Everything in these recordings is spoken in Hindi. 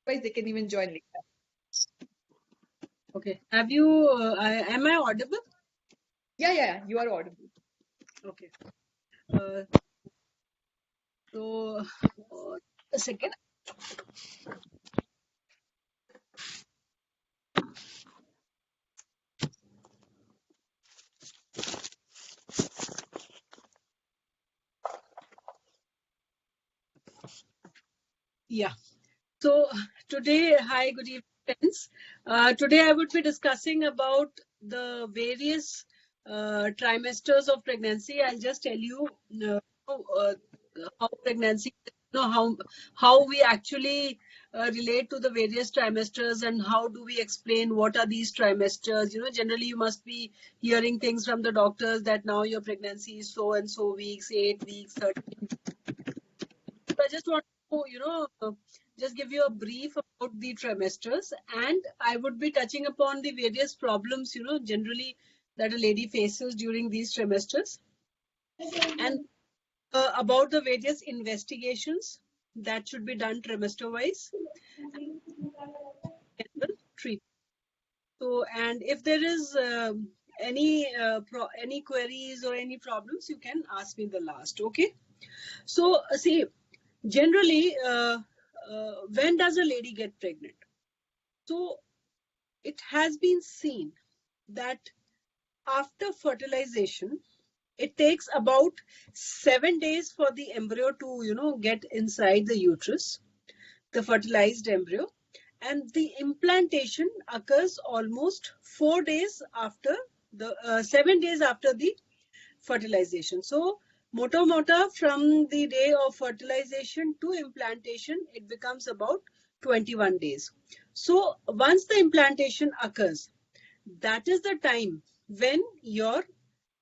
Otherwise, they can even join later. Okay. Have you, am I audible? Yeah, you are audible. Okay. So, a second. Yeah. So today, hi, good evening, friends. Today I would be discussing about the various trimesters of pregnancy. I'll just tell you how pregnancy, how we actually relate to the various trimesters and how do we explain what are these trimesters. Generally you must be hearing things from the doctors that now your pregnancy is so and so weeks, 8 weeks, 13. So I just want to, just give you a brief about the trimesters, and I would be touching upon the various problems, generally that a lady faces during these trimesters, and about the various investigations that should be done trimester wise, and the treatment. So, and if there is any queries or any problems, you can ask me the last. Okay. So, see, generally, when does a lady get pregnant? So it has been seen that after fertilization, it takes about 7 days for the embryo to, get inside the uterus, the fertilized embryo, and the implantation occurs almost 4 days after the 7 days after the fertilization. So mota from the day of fertilization to implantation, it becomes about 21 days. So once the implantation occurs, that is the time when your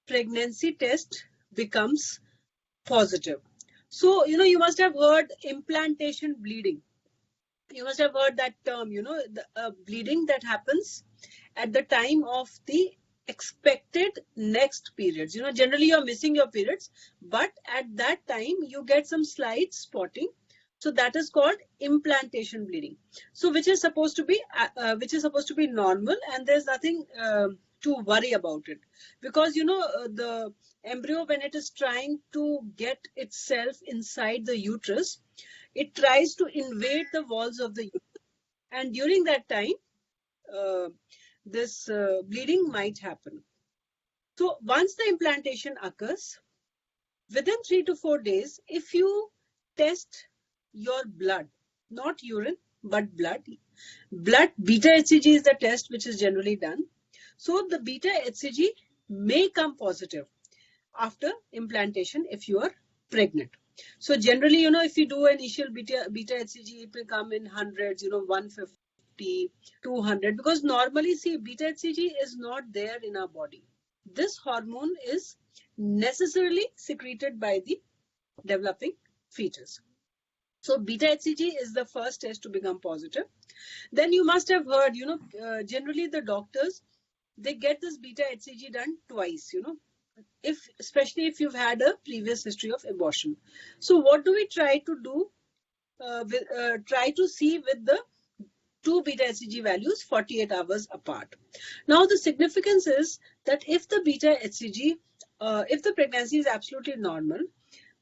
pregnancy test becomes positive. So, you must have heard implantation bleeding. You must have heard that term, the bleeding that happens at the time of the expected next periods. Generally you're missing your periods, but at that time you get some slight spotting. So that is called implantation bleeding. So which is supposed to be normal, and there's nothing to worry about it, because the embryo, when it is trying to get itself inside the uterus, it tries to invade the walls of the uterus, and during that time uh, this bleeding might happen. So once the implantation occurs, within 3 to 4 days, if you test your blood, not urine, but blood beta HCG is the test which is generally done. So the beta HCG may come positive after implantation if you are pregnant. So generally, if you do initial beta HCG, it will come in hundreds, 150, 200, because normally, see, beta HCG is not there in our body. This hormone is necessarily secreted by the developing fetus. So beta HCG is the first test to become positive. Then you must have heard, generally the doctors, they get this beta HCG done twice, especially if you've had a previous history of abortion. So what do we try to do? Try to see with the two beta HCG values 48 hours apart. Now the significance is that if the beta HCG, if the pregnancy is absolutely normal,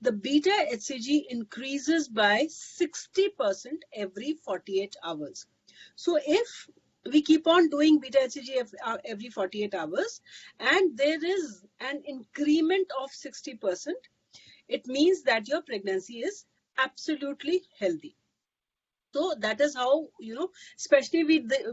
the beta HCG increases by 60% every 48 hours. So if we keep on doing beta HCG every 48 hours and there is an increment of 60%, it means that your pregnancy is absolutely healthy. So that is how, especially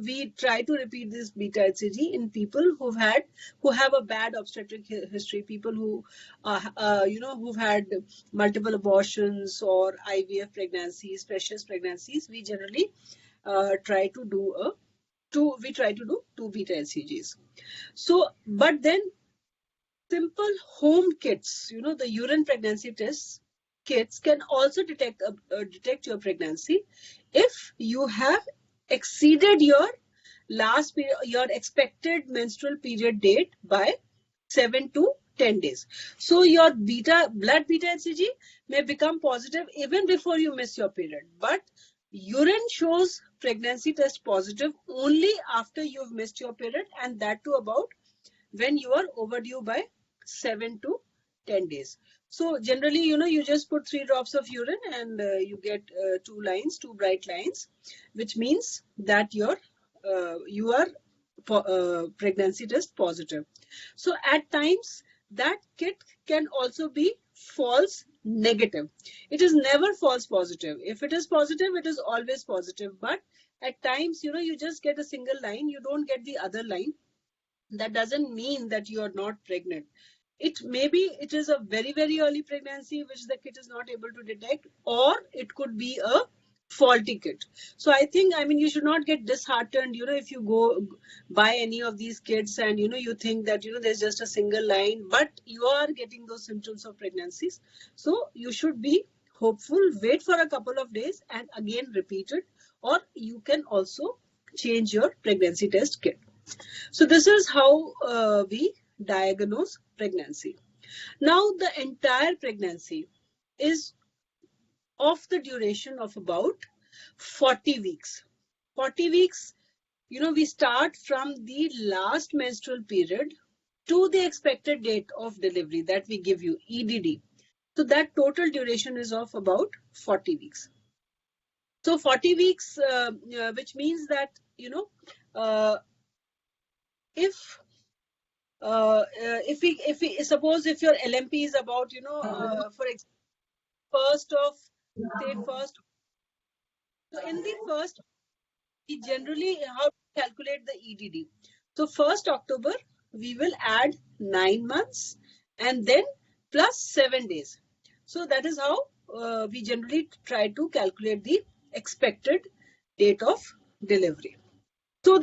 we try to repeat this beta HCG in people who have a bad obstetric history, people who, who've had multiple abortions or IVF pregnancies, precious pregnancies. We generally try to do two beta HCGs. So, but then simple home kits, the urine pregnancy tests kits can also detect your pregnancy if you have exceeded your your expected menstrual period date by 7 to 10 days. So your blood beta HCG may become positive even before you miss your period, but urine shows pregnancy test positive only after you've missed your period, and that too about when you are overdue by 7 to 10 days. So generally, you just put 3 drops of urine and you get 2 lines, 2 bright lines, which means that you are pregnancy test positive. So at times that kit can also be false negative. It is never false positive. If it is positive, it is always positive. But at times, you just get a single line, you don't get the other line. That doesn't mean that you are not pregnant. It is a very, very early pregnancy which the kit is not able to detect, or it could be a faulty kit. So I think, you should not get disheartened, if you go buy any of these kits and, you think that, there's just a single line, but you are getting those symptoms of pregnancies. So you should be hopeful, wait for a couple of days and again repeat it, or you can also change your pregnancy test kit. So this is how we diagnose pregnancy. Now the entire pregnancy is of the duration of about 40 weeks. 40 weeks, we start from the last menstrual period to the expected date of delivery that we give you, EDD. So that total duration is of about 40 weeks. So 40 weeks, which means that, if we suppose if your LMP is about, for example, first, so in the first, we generally how to calculate the EDD. So 1st October, we will add 9 months and then plus 7 days. So that is how we generally try to calculate the expected date of delivery. So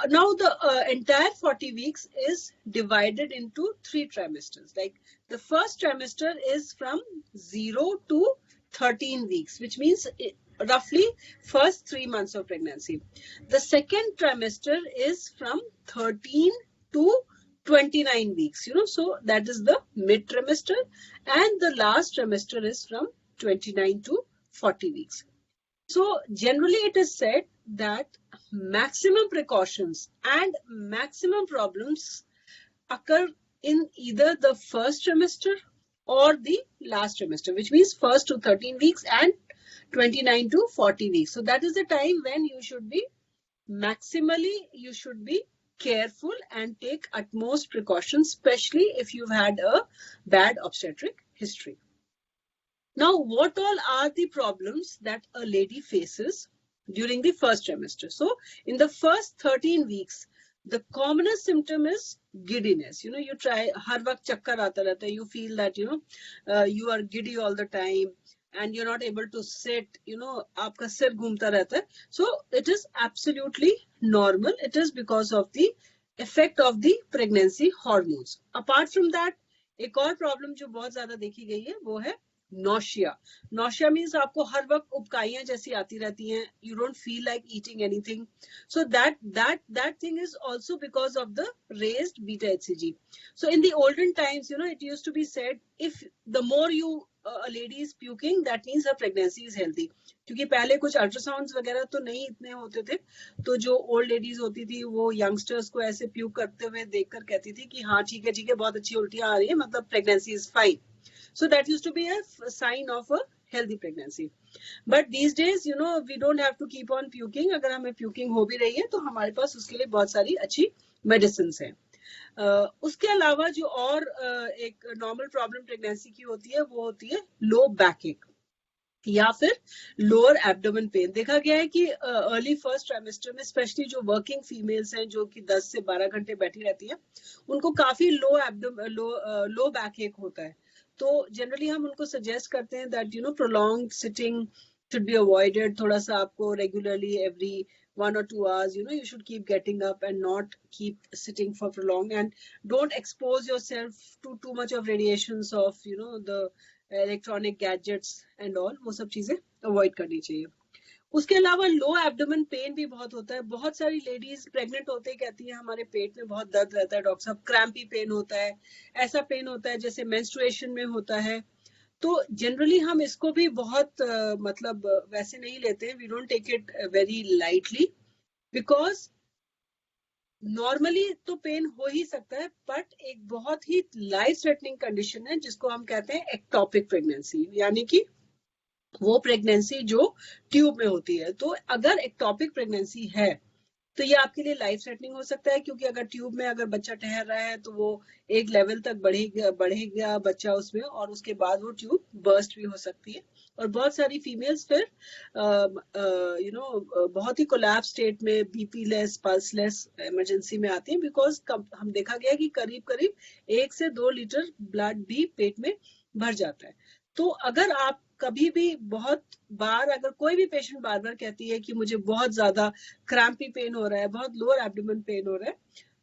now the entire 40 weeks is divided into 3 trimesters. Like the first trimester is from 0 to 13 weeks, which means roughly first 3 months of pregnancy. The second trimester is from 13 to 29 weeks, so that is the mid trimester, and the last trimester is from 29 to 40 weeks. So generally it is said that maximum precautions and maximum problems occur in either the first trimester or the last trimester, which means first to 13 weeks and 29 to 40 weeks. So that is the time when you should be careful and take utmost precautions, especially if you've had a bad obstetric history. Now, what all are the problems that a lady faces during the first trimester? So in the first 13 weeks, the commonest symptom is giddiness. You try, har waqt chakkar aata rehta hai, you feel that, you are giddy all the time and you're not able to sit, aapka sir ghumta rehta hai. So it is absolutely normal. It is because of the effect of the pregnancy hormones. Apart from that, एक और problem जो बहुत ज़्यादा देखी गई है, वो है nausea. Nausea means आपको हर वक्त उबकाइयां जैसी आती रहती हैं. You don't feel like eating anything. So that thing is also because of the raised beta HCG. So in the olden times, it used to be said, if the more a lady is puking, that means her pregnancy is healthy. क्योंकि पहले कुछ अल्ट्रासाउंड्स वगैरह तो नहीं इतने होते थे, तो जो ओल्ड लेडीज होती थी वो यंगस्टर्स को ऐसे प्यूक करते हुए देखकर कहती थी कि हाँ ठीक है बहुत अच्छी उल्टियां आ रही है, मतलब pregnancy is fine. So that used to be a sign of a healthy pregnancy. But these days, we don't have to keep on puking. अगर हमें puking हो भी रही है तो हमारे पास उसके लिए बहुत सारी अच्छी medicines हैं. उसके अलावा जो और एक नॉर्मल प्रॉब्लम प्रेगनेंसी की होती है वो होती है लो बैक एक या फिर लोअर एब्डोमेन पेन. देखा गया है कि अर्ली फर्स्ट ट्राइमेस्टर में स्पेशली जो वर्किंग फीमेल्स हैं जो कि 10 से 12 घंटे बैठी रहती हैं, उनको काफी लो बैक एक होता है. तो जनरली हम उनको सजेस्ट करते हैं that prolonged sitting should be avoided. थोड़ा सा आपको regularly every 1 or 2 hours, you should keep getting up and not keep sitting for prolonged, and don't expose yourself to too much of radiations of, the electronic gadgets and all. वो सब चीजें avoid करनी चाहिए. उसके अलावा लो एब्डोमेन पेन भी बहुत होता है. बहुत सारी लेडीज प्रेग्नेंट होते ही कहती हैं हमारे पेट में बहुत दर्द रहता है डॉक्टर साहब, क्रैम्पी पेन होता है, ऐसा पेन होता है जैसे मेंस्ट्रुएशन में होता है. तो जनरली हम इसको भी बहुत मतलब वैसे नहीं लेते हैं, we don't take it very lightly, because normally तो पेन हो ही सकता है, बट एक बहुत ही लाइफ थ्रेटनिंग कंडीशन है जिसको हम कहते हैं एक्टॉपिक प्रेगनेंसी, यानी कि वो प्रेगनेंसी जो ट्यूब में होती है। तो अगर एक्टॉपिक प्रेगनेंसी है तो ये आपके लिए लाइफ थ्रेटनिंग हो सकता है, क्योंकि अगर ट्यूब में अगर बच्चा ठहर रहा है तो वो एक लेवल तक बढ़ेगा बच्चा उसमें, और उसके बाद वो ट्यूब बर्स्ट भी हो सकती है। और बहुत सारी फीमेल्स फिर बहुत ही कोलैप्स स्टेट में, BP less, pulse less emergency में आती हैं, बिकॉज हम देखा गया कि करीब करीब 1 से 2 लीटर ब्लड भी पेट में भर जाता है। तो अगर आप कभी भी बहुत बार, अगर कोई भी पेशेंट बार बार कहती है कि मुझे बहुत ज्यादा क्रैम्पी पेन हो रहा है, बहुत लोअर एब्डोमेन पेन हो रहा है,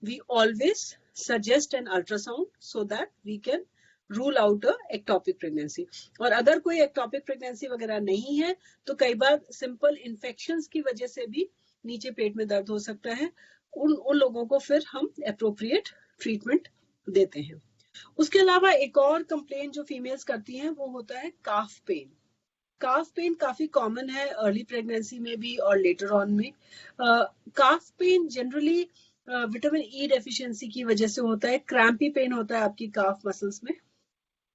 we always suggest an ultrasound so that we can rule out a ectopic pregnancy. और अगर कोई एक्टॉपिक प्रेगनेंसी वगैरह नहीं है तो कई बार सिंपल इन्फेक्शंस की वजह से भी नीचे पेट में दर्द हो सकता है, उन लोगों को फिर हम अप्रोप्रिएट ट्रीटमेंट देते हैं। उसके अलावा एक और कंप्लेन जो फीमेल्स करती हैं वो होता है काफ पेन। काफ पेन काफी कॉमन है अर्ली प्रेगनेंसी में भी और लेटर ऑन में। Calf pain generally vitamin E deficiency की वजह से होता है। क्रैम्पी पेन होता है आपकी काफ मसल्स में,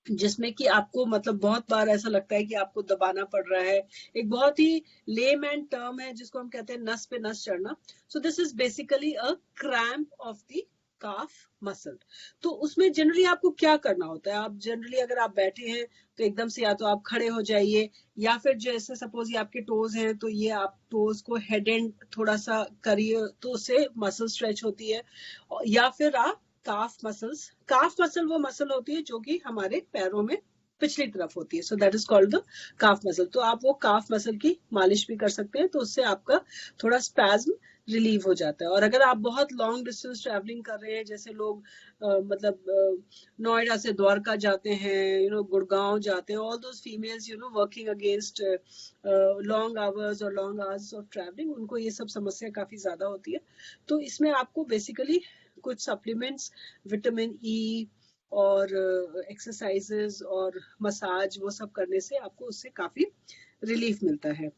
जिसमें कि आपको मतलब बहुत बार ऐसा लगता है कि आपको दबाना पड़ रहा है। एक बहुत ही लेमैन टर्म है जिसको हम कहते हैं नस पे नस चढ़ना। So this is basically a cramp of the calf muscle. तो उसमें जनरली आपको क्या करना होता है, आप जनरली अगर आप बैठे हैं तो एकदम से या तो आप खड़े हो जाइए, या फिर जैसे सपोज ये आपके टोज हैं तो ये आप टोज को हेड एंड थोड़ा सा करिए तो उससे मसल स्ट्रेच होती है। या फिर आप काफ मसल वो मसल होती है जो कि हमारे पैरों में पिछली तरफ होती है, so that is called the calf muscle. तो आप वो काफ मसल की मालिश भी कर सकते हैं, तो उससे आपका थोड़ा स्पैज्म रिलीव हो जाता है। और अगर आप बहुत लॉन्ग डिस्टेंस ट्रैवलिंग कर रहे हैं, जैसे लोग मतलब नोएडा से द्वारका जाते हैं, गुड़गांव जाते हैं, all those females working against long hours और लॉन्ग आवर्स ऑफ ट्रैवलिंग, उनको ये सब समस्या काफी ज्यादा होती है। तो इसमें आपको बेसिकली कुछ सप्लीमेंट्स, विटामिन ई और एक्सरसाइजेस और मसाज, वो सब करने से आपको उससे काफी रिलीफ मिलता है।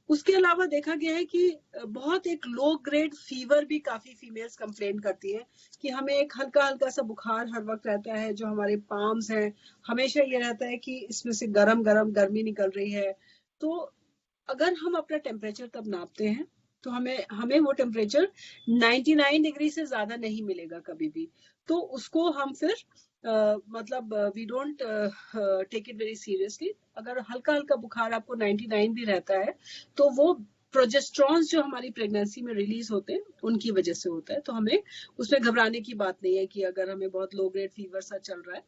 उसके अलावा देखा गया है कि बहुत एक लो ग्रेड फीवर भी काफी फीमेल्स कंप्लेन करती हैं कि हमें एक हल्का हल्का सा बुखार हर वक्त रहता है, जो हमारे पाम्स हैं हमेशा ये रहता है कि इसमें से गरम गरम गर्मी निकल रही है। तो अगर हम अपना टेम्परेचर तब नापते हैं तो हमें वो टेम्परेचर 99 डिग्री से ज्यादा नहीं मिलेगा कभी भी। तो उसको हम फिर मतलब we don't take it very seriously. अगर हल्का हल्का बुखार आपको 99 भी रहता है तो वो प्रोजेस्ट्रॉन्स जो हमारी प्रेगनेंसी में रिलीज होते हैं उनकी वजह से होता है। तो हमें उसमें घबराने की बात नहीं है कि अगर हमें बहुत लो ग्रेड फीवर सा चल रहा है।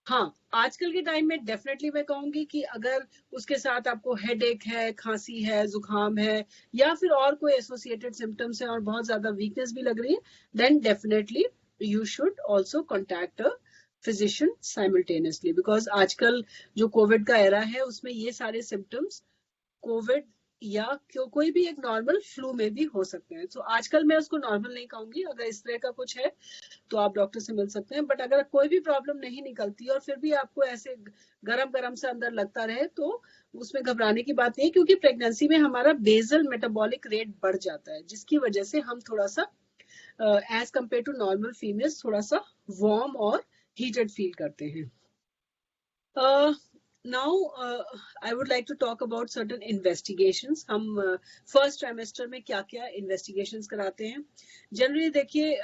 हाँ, आजकल के टाइम में डेफिनेटली मैं कहूंगी कि अगर उसके साथ आपको हेडेक है, खांसी है, जुकाम है, या फिर और कोई एसोसिएटेड सिम्टम्स है और बहुत ज्यादा वीकनेस भी लग रही है, then definitely you should also contact a physician simultaneously, because आजकल जो कोविड का एरा है उसमें ये सारे सिम्टम्स कोविड या कोई भी एक नॉर्मल फ्लू में भी हो सकते हैं। तो आजकल मैं उसको नॉर्मल नहीं कहूंगी, अगर इस तरह का कुछ है तो आप डॉक्टर से मिल सकते हैं। बट अगर कोई भी प्रॉब्लम नहीं निकलती और फिर भी आपको ऐसे गरम गरम से अंदर लगता रहे तो उसमें घबराने की बात नहीं है, क्योंकि प्रेगनेंसी में हमारा बेसल मेटाबॉलिक रेट बढ़ जाता है, जिसकी वजह से हम थोड़ा सा as compare to normal females थोड़ा सा वार्म और हीटेड फील करते हैं। Now I would like to talk about certain investigations. हम फर्स्ट ट्राइमेस्टर में क्या क्या इन्वेस्टिगेशंस कराते हैं। जनरली देखिए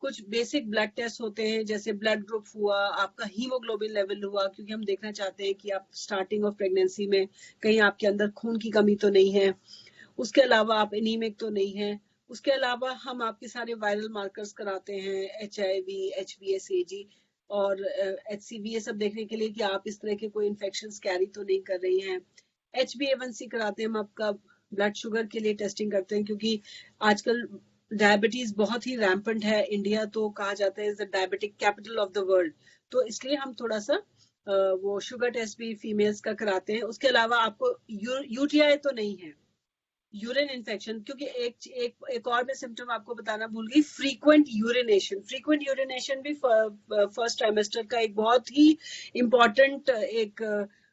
कुछ बेसिक ब्लड टेस्ट होते हैं, जैसे ब्लड ग्रुप हुआ, आपका हीमोग्लोबिन लेवल हुआ, क्योंकि हम देखना चाहते हैं कि आप स्टार्टिंग ऑफ प्रेगनेंसी में कहीं आपके अंदर खून की कमी तो नहीं है। उसके अलावा आप एनीमिक तो नहीं है। उसके अलावा हम आपके सारे वायरल मार्कर्स कराते हैं, HIV, HbA1c और HCV, ये सब देखने के लिए कि आप इस तरह के कोई इन्फेक्शंस कैरी तो नहीं कर रही हैं। HbA1c कराते हैं, हम आपका ब्लड शुगर के लिए टेस्टिंग करते हैं, क्योंकि आजकल डायबिटीज बहुत ही रैम्पेंट है। इंडिया तो कहा जाता है is the diabetic capital of the world, तो इसलिए हम थोड़ा सा वो शुगर टेस्ट भी फीमेल्स का कराते हैं। उसके अलावा आपको UTI तो नहीं है, यूरिन इन्फेक्शन, क्योंकि एक और मैं सिम्टम आपको बताना भूल गई, फ्रीक्वेंट यूरिनेशन। फ्रीक्वेंट यूरिनेशन भी फर्स्ट ट्राइमेस्टर का एक बहुत ही इम्पोर्टेंट एक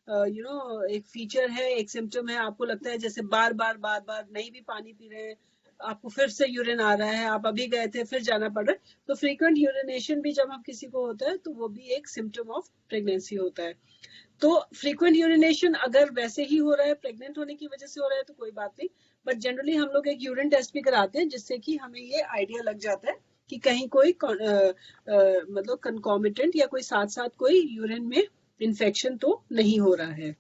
एक फीचर है, एक सिम्टम है। आपको लगता है जैसे बार बार नहीं भी पानी पी रहे हैं, आपको फिर से यूरिन आ रहा है, आप अभी गए थे फिर जाना पड़ रहा है, तो फ्रीक्वेंट यूरिनेशन भी जब हम किसी को होता है तो वो भी एक सिम्टम ऑफ प्रेगनेंसी होता है। तो फ्रीक्वेंट यूरिनेशन अगर वैसे ही हो रहा है, प्रेग्नेंट होने की वजह से हो रहा है, तो कोई बात नहीं, बट जनरली हम लोग एक यूरिन टेस्ट भी कराते हैं जिससे कि हमें ये आइडिया लग जाता है कि कहीं कोई मतलब कंकॉमिटेंट या कोई साथ साथ कोई यूरिन में इन्फेक्शन तो नहीं हो रहा है।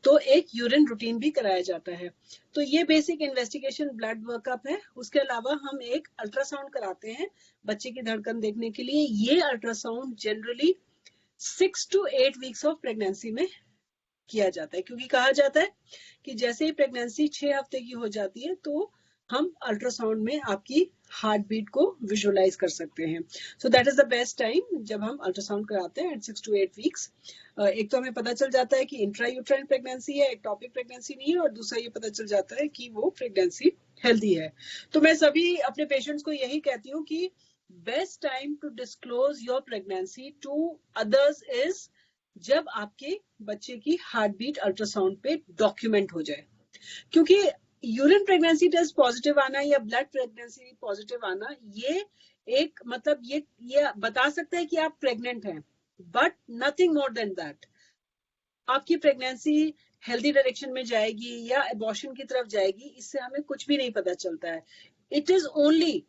तो एक यूरिन रूटीन भी कराया जाता है। तो ये बेसिक इन्वेस्टिगेशन ब्लड वर्कअप है। उसके अलावा हम एक अल्ट्रासाउंड कराते हैं बच्चे की धड़कन देखने के लिए। ये ultrasound generally 6 to 8 weeks of pregnancy में किया जाता है, क्योंकि कहा जाता है कि जैसे ही प्रेगनेंसी 6 हफ्ते की हो जाती है तो हम अल्ट्रासाउंड में आपकी हार्ट बीट को विजुअलाइज कर सकते हैं। So that is the best time जब हम अल्ट्रासाउंड कराते हैं एट 6 to 8 वीक्स। एक तो हमें पता चल जाता है कि इंट्रायूट्राइन प्रेगनेंसी है, एक्टोपिक प्रेगनेंसी नहीं है, और दूसरा ये पता चल जाता है कि वो प्रेगनेंसी हेल्दी है। तो मैं सभी अपने पेशेंट्स को यही कहती हूँ कि best time to disclose your pregnancy to others is जब आपके बच्चे की हार्ट बीट अल्ट्रासाउंड पे डॉक्यूमेंट हो जाए। क्योंकि यूरिन प्रेगनेंसी टेस्ट पॉजिटिव आना या ब्लड प्रेगनेंसी पॉजिटिव आना, ये एक मतलब ये बता सकता है कि आप प्रेग्नेंट हैं, but nothing more than that. आपकी प्रेगनेंसी हेल्दी डायरेक्शन में जाएगी या एबॉर्शन की तरफ जाएगी, इससे हमें कुछ भी नहीं पता चलता है। It is only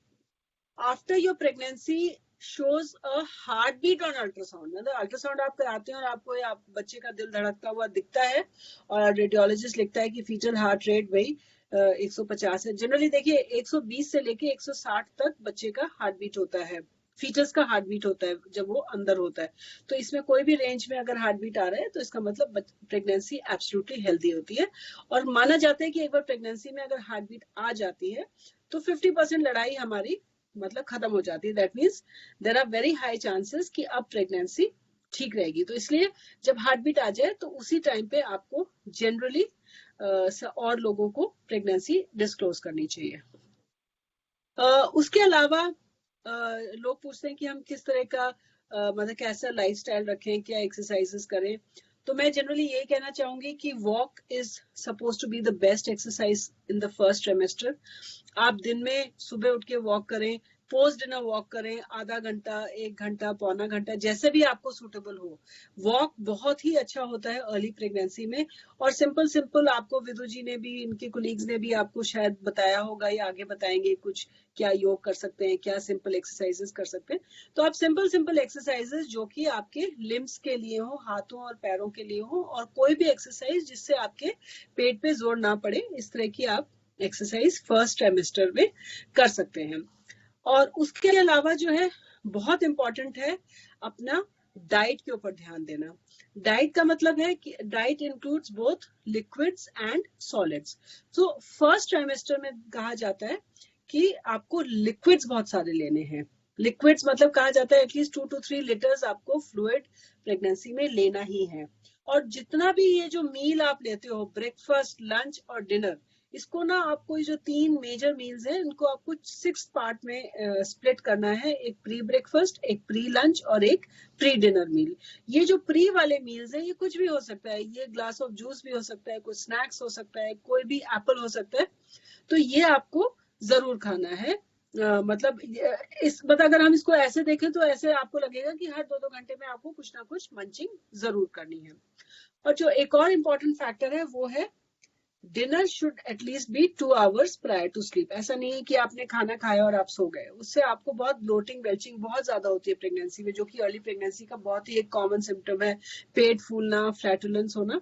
after your pregnancy shows a heartbeat on ultrasound। मतलब अल्ट्रासाउंड आप कराते हैं और आपको आप बच्चे का दिल धड़कता हुआ दिखता है और रेडियोलॉजिस्ट लिखता है कि फीटल हार्ट रेट वही 150 है। जनरली देखिए 120 से लेके 160 तक बच्चे का हार्ट बीट होता है, फीटस का हार्ट बीट होता है जब वो अंदर होता है। तो इसमें कोई भी रेंज में अगर हार्ट बीट आ रहा है तो इसका मतलब प्रेगनेंसी एब्सोल्युटली हेल्दी होती है। और माना जाता है कि एक बार प्रेगनेंसी में अगर हार्ट बीट आ जाती है तो 50% लड़ाई हमारी मतलब खत्म हो जाती है। That means there are very high chances कि अब प्रेगनेंसी ठीक रहेगी। तो इसलिए जब हार्ट बीट आ जाए तो उसी टाइम पे आपको जनरली और लोगों को प्रेगनेंसी डिस्क्लोज करनी चाहिए। उसके अलावा लोग पूछते हैं कि हम किस तरह का मतलब कैसा लाइफस्टाइल रखें, क्या एक्सरसाइजेस करें। तो मैं जनरली यही कहना चाहूंगी कि walk is suppose to be the best exercise in the first trimester. आप दिन में सुबह उठ के वॉक करें, पोस्ट डिनर वॉक करें, आधा घंटा, 1 घंटा, पौना घंटा, जैसे भी आपको सूटेबल हो। वॉक बहुत ही अच्छा होता है अर्ली प्रेगनेंसी में। और सिंपल आपको विदु जी ने भी, इनके कोलीग्स ने भी आपको शायद बताया होगा या आगे बताएंगे कुछ, क्या योग कर सकते हैं, क्या सिंपल एक्सरसाइजेस कर सकते हैं। तो आप सिंपल एक्सरसाइजेस जो कि आपके लिम्स के लिए हो, हाथों और पैरों के लिए हो, और कोई भी एक्सरसाइज जिससे आपके पेट पे जोर ना पड़े, इस तरह की आप एक्सरसाइज फर्स्ट ट्राइमेस्टर में कर सकते हैं। और उसके अलावा जो है बहुत इंपॉर्टेंट है अपना डाइट के ऊपर ध्यान देना। डाइट का मतलब है कि diet includes both liquids and solids. तो फर्स्ट ट्राइमेस्टर में कहा जाता है कि आपको लिक्विड्स बहुत सारे लेने हैं। लिक्विड्स मतलब कहा जाता है एटलीस्ट 2 to 3 लीटर्स आपको फ्लूइड प्रेगनेंसी में लेना ही है। और जितना भी ये जो मील आप लेते हो, ब्रेकफास्ट, लंच और डिनर, इसको ना आपको ये जो 3 मेजर मील्स हैं इनको आपको 6 पार्ट में स्प्लिट करना है। एक प्री ब्रेकफास्ट, एक प्री लंच और एक प्री डिनर मील। ये जो प्री वाले मील्स हैं ये कुछ भी हो सकता है, ये ग्लास ऑफ जूस भी हो सकता है, कुछ स्नैक्स हो सकता है, कोई भी एप्पल हो सकता है। तो ये आपको जरूर खाना है। मतलब अगर हम इसको ऐसे देखें तो ऐसे आपको लगेगा कि हर 2-2 घंटे में आपको कुछ ना कुछ मंचिंग जरूर करनी है। और जो एक और इम्पोर्टेंट फैक्टर है वो है dinner should at least be 2 hours prior to sleep. ऐसा नहीं है कि आपने खाना खाया और आप सो गए, उससे आपको बहुत ब्लोटिंग, बेल्चिंग बहुत ज्यादा होती है प्रेगनेंसी में, जो कि अर्ली प्रेगनेंसी का बहुत ही एक कॉमन सिम्टम है, पेट फूलना, फ्लैटुलेंस होना।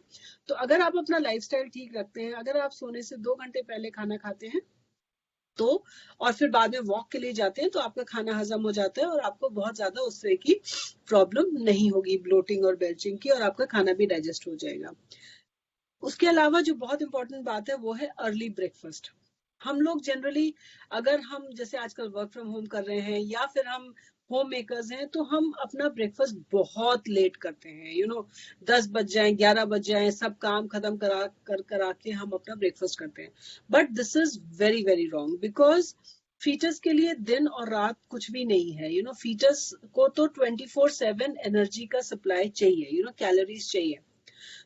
तो अगर आप अपना लाइफस्टाइल ठीक रखते हैं, अगर आप सोने से 2 घंटे पहले खाना खाते हैं तो, और फिर बाद में वॉक के लिए जाते हैं, तो आपका खाना हजम हो जाता है और आपको बहुत ज्यादा उस तरह की प्रॉब्लम नहीं होगी ब्लोटिंग और बेल्चिंग की, और आपका खाना भी डाइजेस्ट हो जाएगा। उसके अलावा जो बहुत इंपॉर्टेंट बात है वो है अर्ली ब्रेकफास्ट। हम लोग जनरली अगर हम जैसे आजकल वर्क फ्रॉम होम कर रहे हैं या फिर हम होम मेकर्स हैं तो हम अपना ब्रेकफास्ट बहुत लेट करते हैं, 10 बज जाए, 11 बज जाए, सब काम खत्म करा के हम अपना ब्रेकफास्ट करते हैं. But this is very very wrong, because fetus के लिए दिन और रात कुछ भी नहीं है. फीटस को तो 24/7 एनर्जी का सप्लाई चाहिए, कैलोरीज चाहिए.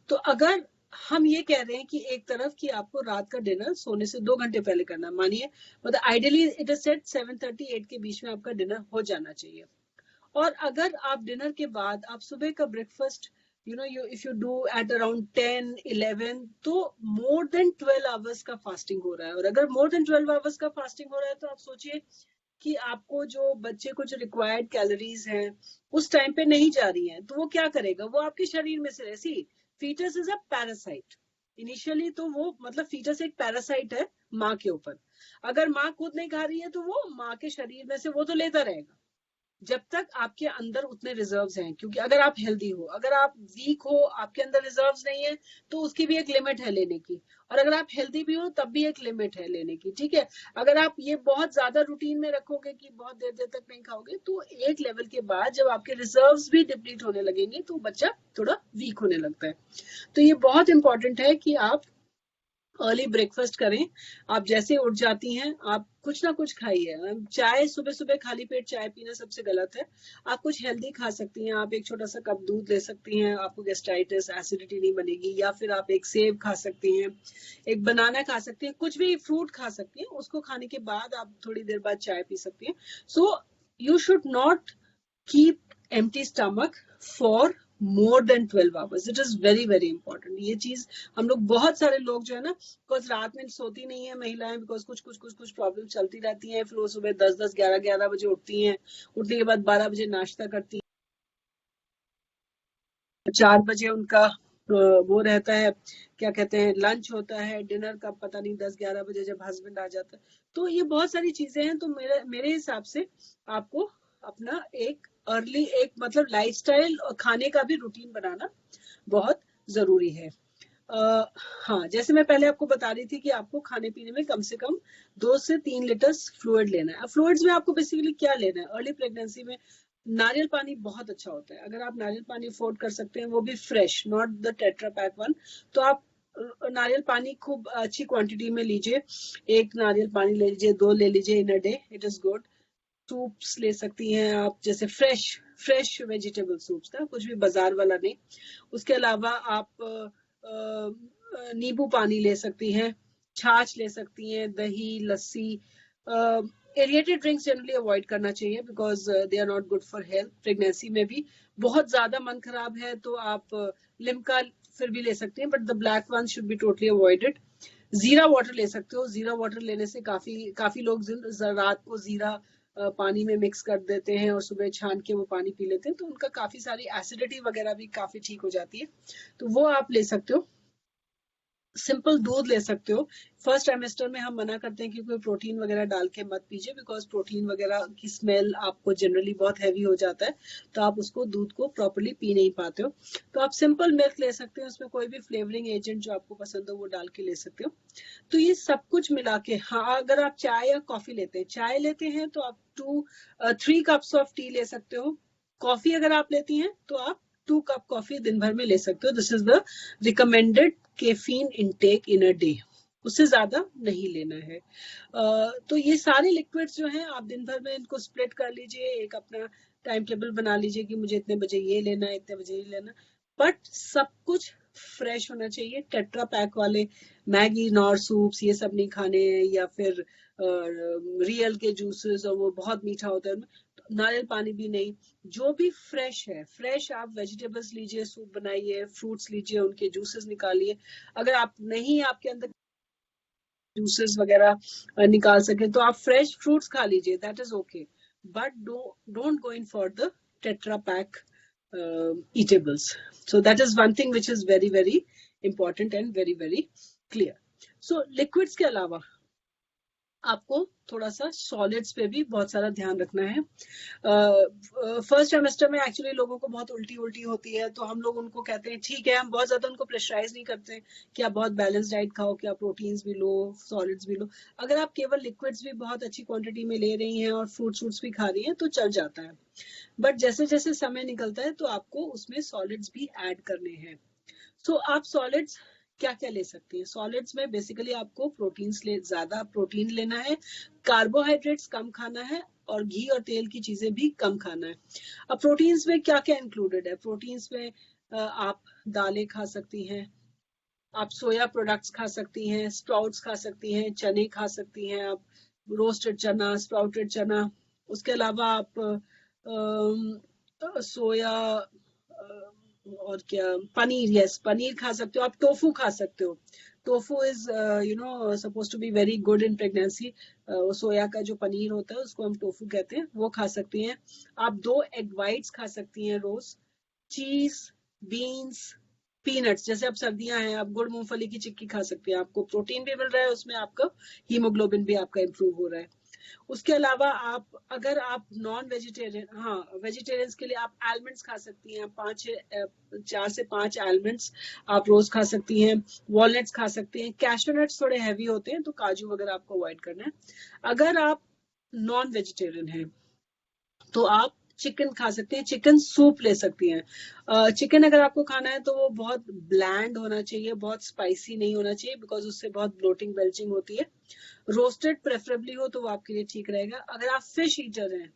तो अगर हम ये कह रहे हैं कि एक तरफ कि आपको रात का डिनर सोने से 2 घंटे पहले करना, मानिए मतलब आइडियली इट इज सेट 7:30-8 के बीच में आपका डिनर हो जाना चाहिए. और अगर आप डिनर के बाद आप सुबह का breakfast if you do at around 10-11, तो मोर देन 12 आवर्स का फास्टिंग हो रहा है. और अगर मोर देन 12 आवर्स का फास्टिंग हो रहा है तो आप सोचिए कि आपको जो बच्चे को जो रिक्वायर्ड कैलोरीज हैं उस टाइम पे नहीं जा रही हैं, तो वो क्या करेगा, वो आपके शरीर में से ऐसी. Fetus is a parasite initially, तो वो मतलब फीटस एक पैरासाइट है माँ के ऊपर. अगर माँ खुद नहीं खा रही है तो वो माँ के शरीर में से वो तो लेता रहेगा जब तक आपके अंदर उतने रिजर्व्स हैं. क्योंकि अगर आप हेल्दी हो, अगर आप वीक हो, आपके अंदर रिजर्व्स नहीं है, तो उसकी भी एक लिमिट है लेने की. और अगर आप हेल्दी भी हो तब भी एक लिमिट है लेने की. ठीक है, अगर आप ये बहुत ज्यादा रूटीन में रखोगे कि बहुत देर देर तक नहीं खाओगे, तो एक लेवल के बाद जब आपके रिजर्व्स भी डिप्लीट होने लगेंगे तो बच्चा थोड़ा वीक होने लगता है. तो ये बहुत इंपॉर्टेंट है कि आप अर्ली ब्रेकफास्ट करें. आप जैसे उठ जाती हैं आप कुछ ना कुछ खाइए. चाय, सुबह सुबह खाली पेट चाय पीना सबसे गलत है. आप कुछ हेल्दी खा सकती हैं. आप एक छोटा सा कप दूध ले सकती हैं, आपको गैस्ट्राइटिस एसिडिटी नहीं बनेगी. या फिर आप एक सेब खा सकती हैं, एक बनाना खा सकती हैं, कुछ भी फ्रूट खा सकती हैं. उसको खाने के बाद आप थोड़ी देर बाद चाय पी सकती हैं. So you should not keep empty stomach for more than 12 hours. It is very very important. ये चीज हम लोग बहुत सारे लोग जो है ना, बिकॉज रात में सोती नहीं है महिलाएं, बिकॉज कुछ प्रॉब्लम चलती रहती हैं, फिर वो सुबह 10-10 11-11 बजे उठती हैं. उठने के बाद 12 बजे नाश्ता करती हैं, 4 बजे उनका वो रहता है, क्या कहते हैं, लंच होता है. डिनर का पता नहीं 10-11 बजे जब हस्बैंड आ जाता है. तो ये बहुत सारी चीजें हैं. तो मेरे हिसाब से आपको अपना एक अर्ली एक मतलब लाइफस्टाइल और खाने का भी रूटीन बनाना बहुत जरूरी है. हाँ, जैसे मैं पहले आपको बता रही थी कि आपको खाने पीने में कम से कम 2 से 3 लीटर फ्लूइड लेना है. अब फ्लूइड्स में आपको बेसिकली क्या लेना है, अर्ली प्रेगनेंसी में नारियल पानी बहुत अच्छा होता है. अगर आप नारियल पानी अफोर्ड कर सकते हैं, वो भी fresh, not the tetra pack one, तो आप नारियल पानी खूब अच्छी क्वांटिटी में लीजिए. 1 नारियल पानी ले लीजिए, 2 ले लीजिए in a day, it is good. Soups ले सकती हैं आप, जैसे फ्रेश वेजिटेबल सूप्स ना, कुछ भी बाजार वाला नहीं. उसके अलावा आप नींबू पानी ले सकती हैं, छाछ ले सकती हैं, दही, lassi. Aerated drinks generally avoid करना चाहिए because they are not good for health. Pregnancy में भी बहुत ज्यादा मन खराब है तो आप लिम्का फिर भी ले सकते हैं, but the black one should be totally avoided. जीरा वाटर ले सकते हो. जीरा वाटर लेने से काफी लोग रात को जीरा पानी में मिक्स कर देते हैं और सुबह छान के वो पानी पी लेते हैं, तो उनका काफी सारी एसिडिटी वगैरह भी काफी ठीक हो जाती है. तो वो आप ले सकते हो. सिंपल दूध ले सकते हो. फर्स्ट ट्राइमेस्टर में हम मना करते हैं कि कोई प्रोटीन वगैरह डाल के मत पीजिए, बिकॉज प्रोटीन वगैरह की स्मेल आपको जनरली बहुत हैवी हो जाता है, तो आप उसको दूध को प्रॉपर्ली पी नहीं पाते हो. तो आप सिंपल मिल्क ले सकते हो, उसमें कोई भी फ्लेवरिंग एजेंट जो आपको पसंद हो वो डाल के ले सकते हो. तो ये सब कुछ मिला के, हाँ, अगर आप चाय या कॉफी चाय लेते हैं तो आप 3 कप्स ऑफ टी ले सकते हो. कॉफी अगर आप लेती हैं तो आप 2 कप कॉफी दिन भर में ले सकते हो. This is the recommended caffeine intake in a day. उससे ज्यादा नहीं लेना है. तो ये सारे लिक्विड्स जो हैं आप दिन भर में इनको स्प्लिट कर लीजिए. एक अपना टाइम टेबल बना लीजिए कि मुझे इतने बजे ये लेना है, इतने बजे ये लेना. बट सब कुछ फ्रेश होना चाहिए. टेट्रा पैक वाले मैगी नॉर सूप्स ये सब नहीं खाने हैं, या फिर रियल के जूसेस और वो बहुत मीठा होता है. नारियल पानी भी नहीं. जो भी फ्रेश है, फ्रेश आप वेजिटेबल्स लीजिए, सूप बनाइए, फ्रूट्स लीजिए, उनके जूसेस निकालिए. अगर आप नहीं आपके अंदर जूसेस वगैरह निकाल सके तो आप फ्रेश फ्रूट्स खा लीजिए, that is okay. But don't go in for the tetra pack eatables. So that is one thing which is very very important and very very clear. So liquids के अलावा आपको थोड़ा सा सॉलिड्स पे भी बहुत सारा ध्यान रखना है। फर्स्ट सेमेस्टर में एक्चुअली लोगों को बहुत उल्टी होती है, तो हम लोग उनको कहते हैं ठीक है, हम बहुत ज्यादा उनको प्रेशराइज नहीं करते कि आप बहुत बैलेंस डाइट खाओ, कि आप प्रोटीन्स भी लो, सॉलिड्स भी लो। अगर आप केवल लिक्विड्स भी बहुत अच्छी क्वांटिटी में ले रही हैं और फ्रूट्स भी खा रही हैं तो चल जाता है। बट जैसे जैसे समय निकलता है तो आपको उसमें सॉलिड्स भी ऐड करने हैं। सो आप सॉलिड्स क्या क्या ले सकती हैं? सॉलिड्स में बेसिकली आपको ज्यादा प्रोटीन लेना है, कार्बोहाइड्रेट्स कम खाना है, और घी और तेल की चीजें भी कम खाना है। अब प्रोटीन्स में क्या क्या इंक्लूडेड है? प्रोटीन्स में आप दालें खा सकती हैं, आप सोया प्रोडक्ट्स खा सकती हैं, स्प्राउट्स खा सकती हैं, चने खा सकती हैं, आप रोस्टेड चना, स्प्राउटेड चना। उसके अलावा आप सोया और क्या, पनीर, यस पनीर खा सकते हो, आप टोफू खा सकते हो। Tofu is suppose to be very good in pregnancy. Soya का जो पनीर होता है उसको हम टोफू कहते हैं, वो खा सकती हैं। आप 2 एग वाइट्स खा सकती हैं रोज। चीज, बीन्स, पीनट्स, जैसे अब सर्दियां हैं, आप गुड़ मूंगफली की चिक्की खा सकती हैं, आपको प्रोटीन भी मिल रहा है उसमें, आपका हीमोग्लोबिन भी आपका इंप्रूव हो रहा है। उसके अलावा आप अगर आप नॉन वेजिटेरियन, हाँ वेजिटेरियंस के लिए आप आलमंड्स खा सकती हैं, 4 से 5 आलमंड्स आप रोज खा सकती हैं। वॉलनट्स खा सकती हैं। कैशू नट्स थोड़े हैवी होते हैं तो काजू वगैरह आपको अवॉइड करना है। अगर आप नॉन वेजिटेरियन हैं तो आप चिकन खा सकते हैं, चिकन सूप ले सकती हैं। चिकन अगर आपको खाना है तो वो बहुत ब्लैंड होना चाहिए, बहुत स्पाइसी नहीं होना चाहिए, बिकॉज उससे बहुत ब्लोटिंग बेल्चिंग होती है। रोस्टेड प्रेफरेबली हो तो वो आपके लिए ठीक रहेगा। अगर आप फिश ईटर हैं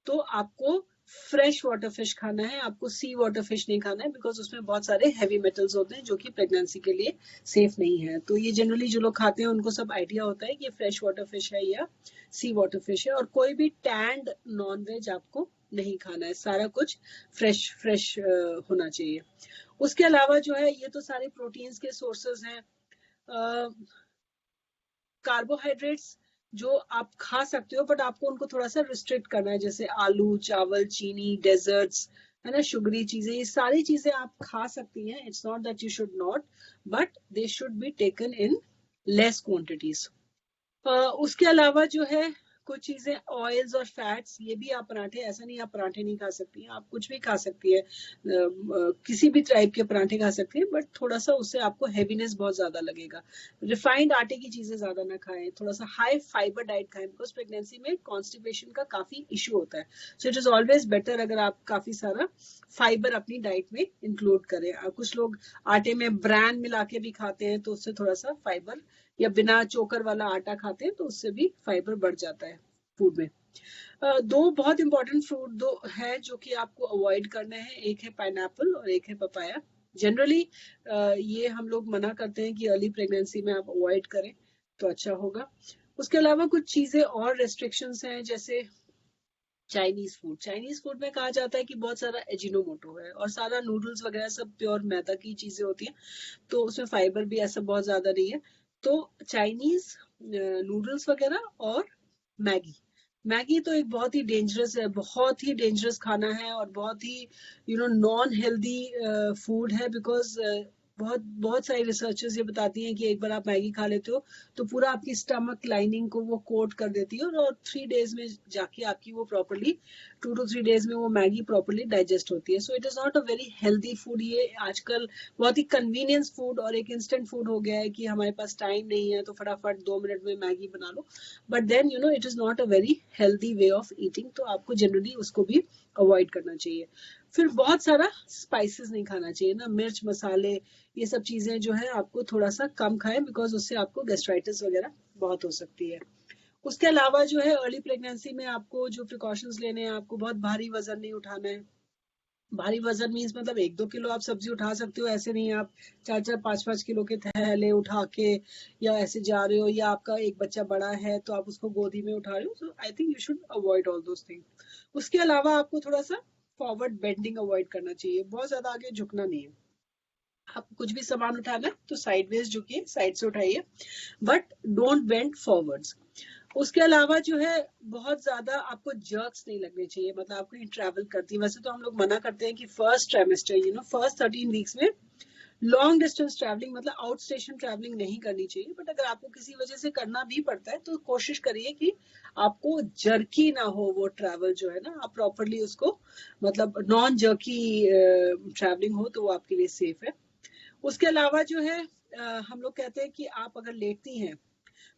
तो आपको फ्रेश वाटर फिश खाना है, आपको सी वाटर फिश नहीं खाना है, बिकॉज उसमें बहुत सारे हैवी मेटल्स होते हैं जो कि प्रेगनेंसी के लिए सेफ नहीं है। तो ये जनरली जो लोग खाते हैं उनको सब आइडिया होता है कि ये फ्रेश वाटर फिश है या सी वाटर फिश है। और कोई भी टैंड नॉन वेज आपको नहीं खाना है, सारा कुछ फ्रेश होना चाहिए। उसके अलावा जो है, ये तो सारे प्रोटीन्स के सोर्सेज हैं। कार्बोहाइड्रेट्स जो आप खा सकते हो, बट आपको उनको थोड़ा सा रिस्ट्रिक्ट करना है, जैसे आलू, चावल, चीनी, डेजर्ट्स, है ना, शुगरी चीजें, ये सारी चीजें आप खा सकती हैं। It's not that you should not, but they should be taken in less quantities. उसके अलावा जो है कुछ चीजें ऑयल्स और फैट्स, ये भी आप पराठे, ऐसा नहीं आप पराठे नहीं खा सकती हैं, आप कुछ भी खा सकती है, किसी भी टाइप के पराठे खा सकती हैं, बट थोड़ा सा उससे आपको हैवीनेस बहुत ज्यादा लगेगा। रिफाइंड आटे की चीजें ज्यादा ना खाएं, थोड़ा सा हाई फाइबर डाइट खाएं, बिकॉज प्रेगनेंसी में कॉन्स्टिपेशन का काफी इश्यू होता है। So it is always better अगर आप काफी सारा फाइबर अपनी डाइट में इंक्लूड करें। कुछ लोग आटे में ब्रान मिला के भी खाते हैं, तो उससे थोड़ा सा फाइबर, या बिना चोकर वाला आटा खाते हैं तो उससे भी फाइबर बढ़ जाता है फूड में। 2 बहुत इंपॉर्टेंट फ्रूट दो है जो कि आपको अवॉइड करना है, एक है पाइनएप्पल और एक है पपाया। जनरली ये हम लोग मना करते हैं कि अर्ली प्रेगनेंसी में आप अवॉइड करें तो अच्छा होगा। उसके अलावा कुछ चीजें और रेस्ट्रिक्शंस हैं, जैसे चाइनीज फूड में कहा जाता है कि बहुत सारा एजिनोमोटो है, और सारा नूडल्स वगैरह सब प्योर मैदा की चीजें होती हैं, तो उसमें फाइबर भी ऐसा बहुत ज्यादा नहीं है। तो चाइनीज नूडल्स वगैरह और मैगी, मैगी तो एक बहुत ही डेंजरस है, बहुत ही डेंजरस खाना है, और बहुत ही नॉन हेल्दी फूड है, बिकॉज बहुत सारी रिसर्चेस ये बताती हैं कि एक बार आप मैगी खा लेते हो तो पूरा आपकी स्टमक लाइनिंग को वो कोट कर देती है, और 3 डेज में जाके आपकी वो प्रॉपरली 2 to 3 डेज में वो मैगी प्रॉपरली डाइजेस्ट होती है। So it is not a very healthy food. ये आजकल बहुत ही कन्वीनियंस फूड और एक इंस्टेंट फूड हो गया है कि हमारे पास टाइम नहीं है तो फटाफट 2 मिनट में मैगी बना लो, but then it is not a very healthy way of eating, तो आपको जनरली उसको भी अवॉइड करना चाहिए। फिर बहुत सारा स्पाइसेस नहीं खाना चाहिए ना, मिर्च मसाले, ये सब चीजें जो है आपको थोड़ा सा कम खाएं, बिकॉज उससे आपको गैस्ट्राइटिस वगैरह बहुत हो सकती है। उसके अलावा जो है अर्ली प्रेगनेंसी में आपको जो प्रिकॉशंस लेने हैं, आपको बहुत भारी वजन नहीं उठाना है। भारी वजन मीन्स मतलब 1-2 किलो आप सब्जी उठा सकते हो, ऐसे नहीं आप 4-4, 5-5 किलो के थैले उठा के या ऐसे जा रहे हो, या आपका एक बच्चा बड़ा है तो आप उसको गोदी में उठा रहे हो। So I think you should avoid all those things. उसके अलावा आपको थोड़ा सा फॉरवर्ड बेंडिंग अवॉइड करना चाहिए, बहुत ज्यादा आगे झुकना नहीं है। आप कुछ भी सामान उठाना है तो साइडवेज झुकिए, साइड से उठाइए, बट डोंट बेंड फॉरवर्ड्स। उसके अलावा जो है बहुत ज्यादा आपको जर्क्स नहीं लगने चाहिए, मतलब आप कहीं ट्रैवल करती है, वैसे तो हम लोग मना करते हैं कि फर्स्ट ट्राइमेस्टर फर्स्ट 13 वीक्स में लॉन्ग डिस्टेंस ट्रैवलिंग मतलब आउट स्टेशन ट्रैवलिंग नहीं करनी चाहिए, बट अगर आपको किसी वजह से करना भी पड़ता है तो कोशिश करिए कि आपको जर्की ना हो वो ट्रैवल जो है ना, आप प्रॉपरली उसको मतलब नॉन जर्की ट्रैवलिंग हो तो वो आपके लिए सेफ है। उसके अलावा जो है हम लोग कहते हैं कि आप अगर लेटती हैं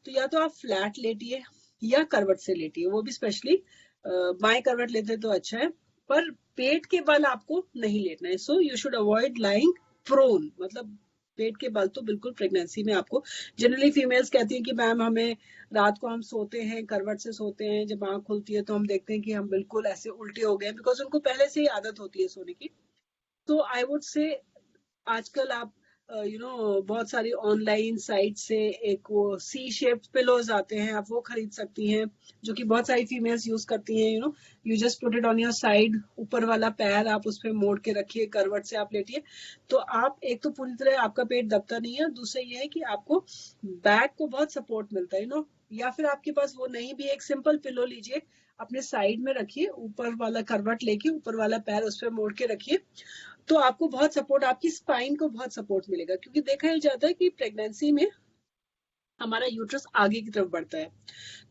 तो या तो आप फ्लैट लेटिए या करवट से लेटिए, वो भी स्पेशली बाएं करवट लेते तो अच्छा है, पर पेट के बल आपको नहीं लेटना है। So you should avoid lying prone, मतलब पेट के बल तो बिल्कुल प्रेगनेंसी में आपको, जनरली फीमेल्स कहती हैं कि मैम हमें रात को हम सोते हैं करवट से सोते हैं, जब आंख खुलती है तो हम देखते हैं कि हम बिल्कुल ऐसे उल्टे हो गए, बिकॉज उनको पहले से ही आदत होती है सोने की। तो आई वुड से आजकल आप बहुत सारी ऑनलाइन साइट से एक वो सी शेप्ड पिलोज आते हैं, आप वो खरीद सकती हैं, जो कि बहुत सारी फीमेल्स यूज करती हैं। You just put it on your side, ऊपर वाला पैर आप उस पर मोड़ के रखिए, करवट से आप लेटिए, तो आप एक तो पूरी तरह आपका पेट दबता नहीं है, दूसरा ये है कि आपको बैक को बहुत सपोर्ट मिलता है। या फिर आपके पास वो नहीं भी, एक सिंपल पिलो लीजिए, अपने साइड में रखिए, ऊपर वाला करवट लेके ऊपर वाला पैर उस पर मोड़ के रखिए, तो आपको बहुत सपोर्ट, आपकी स्पाइन को बहुत सपोर्ट मिलेगा। क्योंकि देखा ही जाता है कि प्रेगनेंसी में हमारा यूट्रस आगे की तरफ बढ़ता है,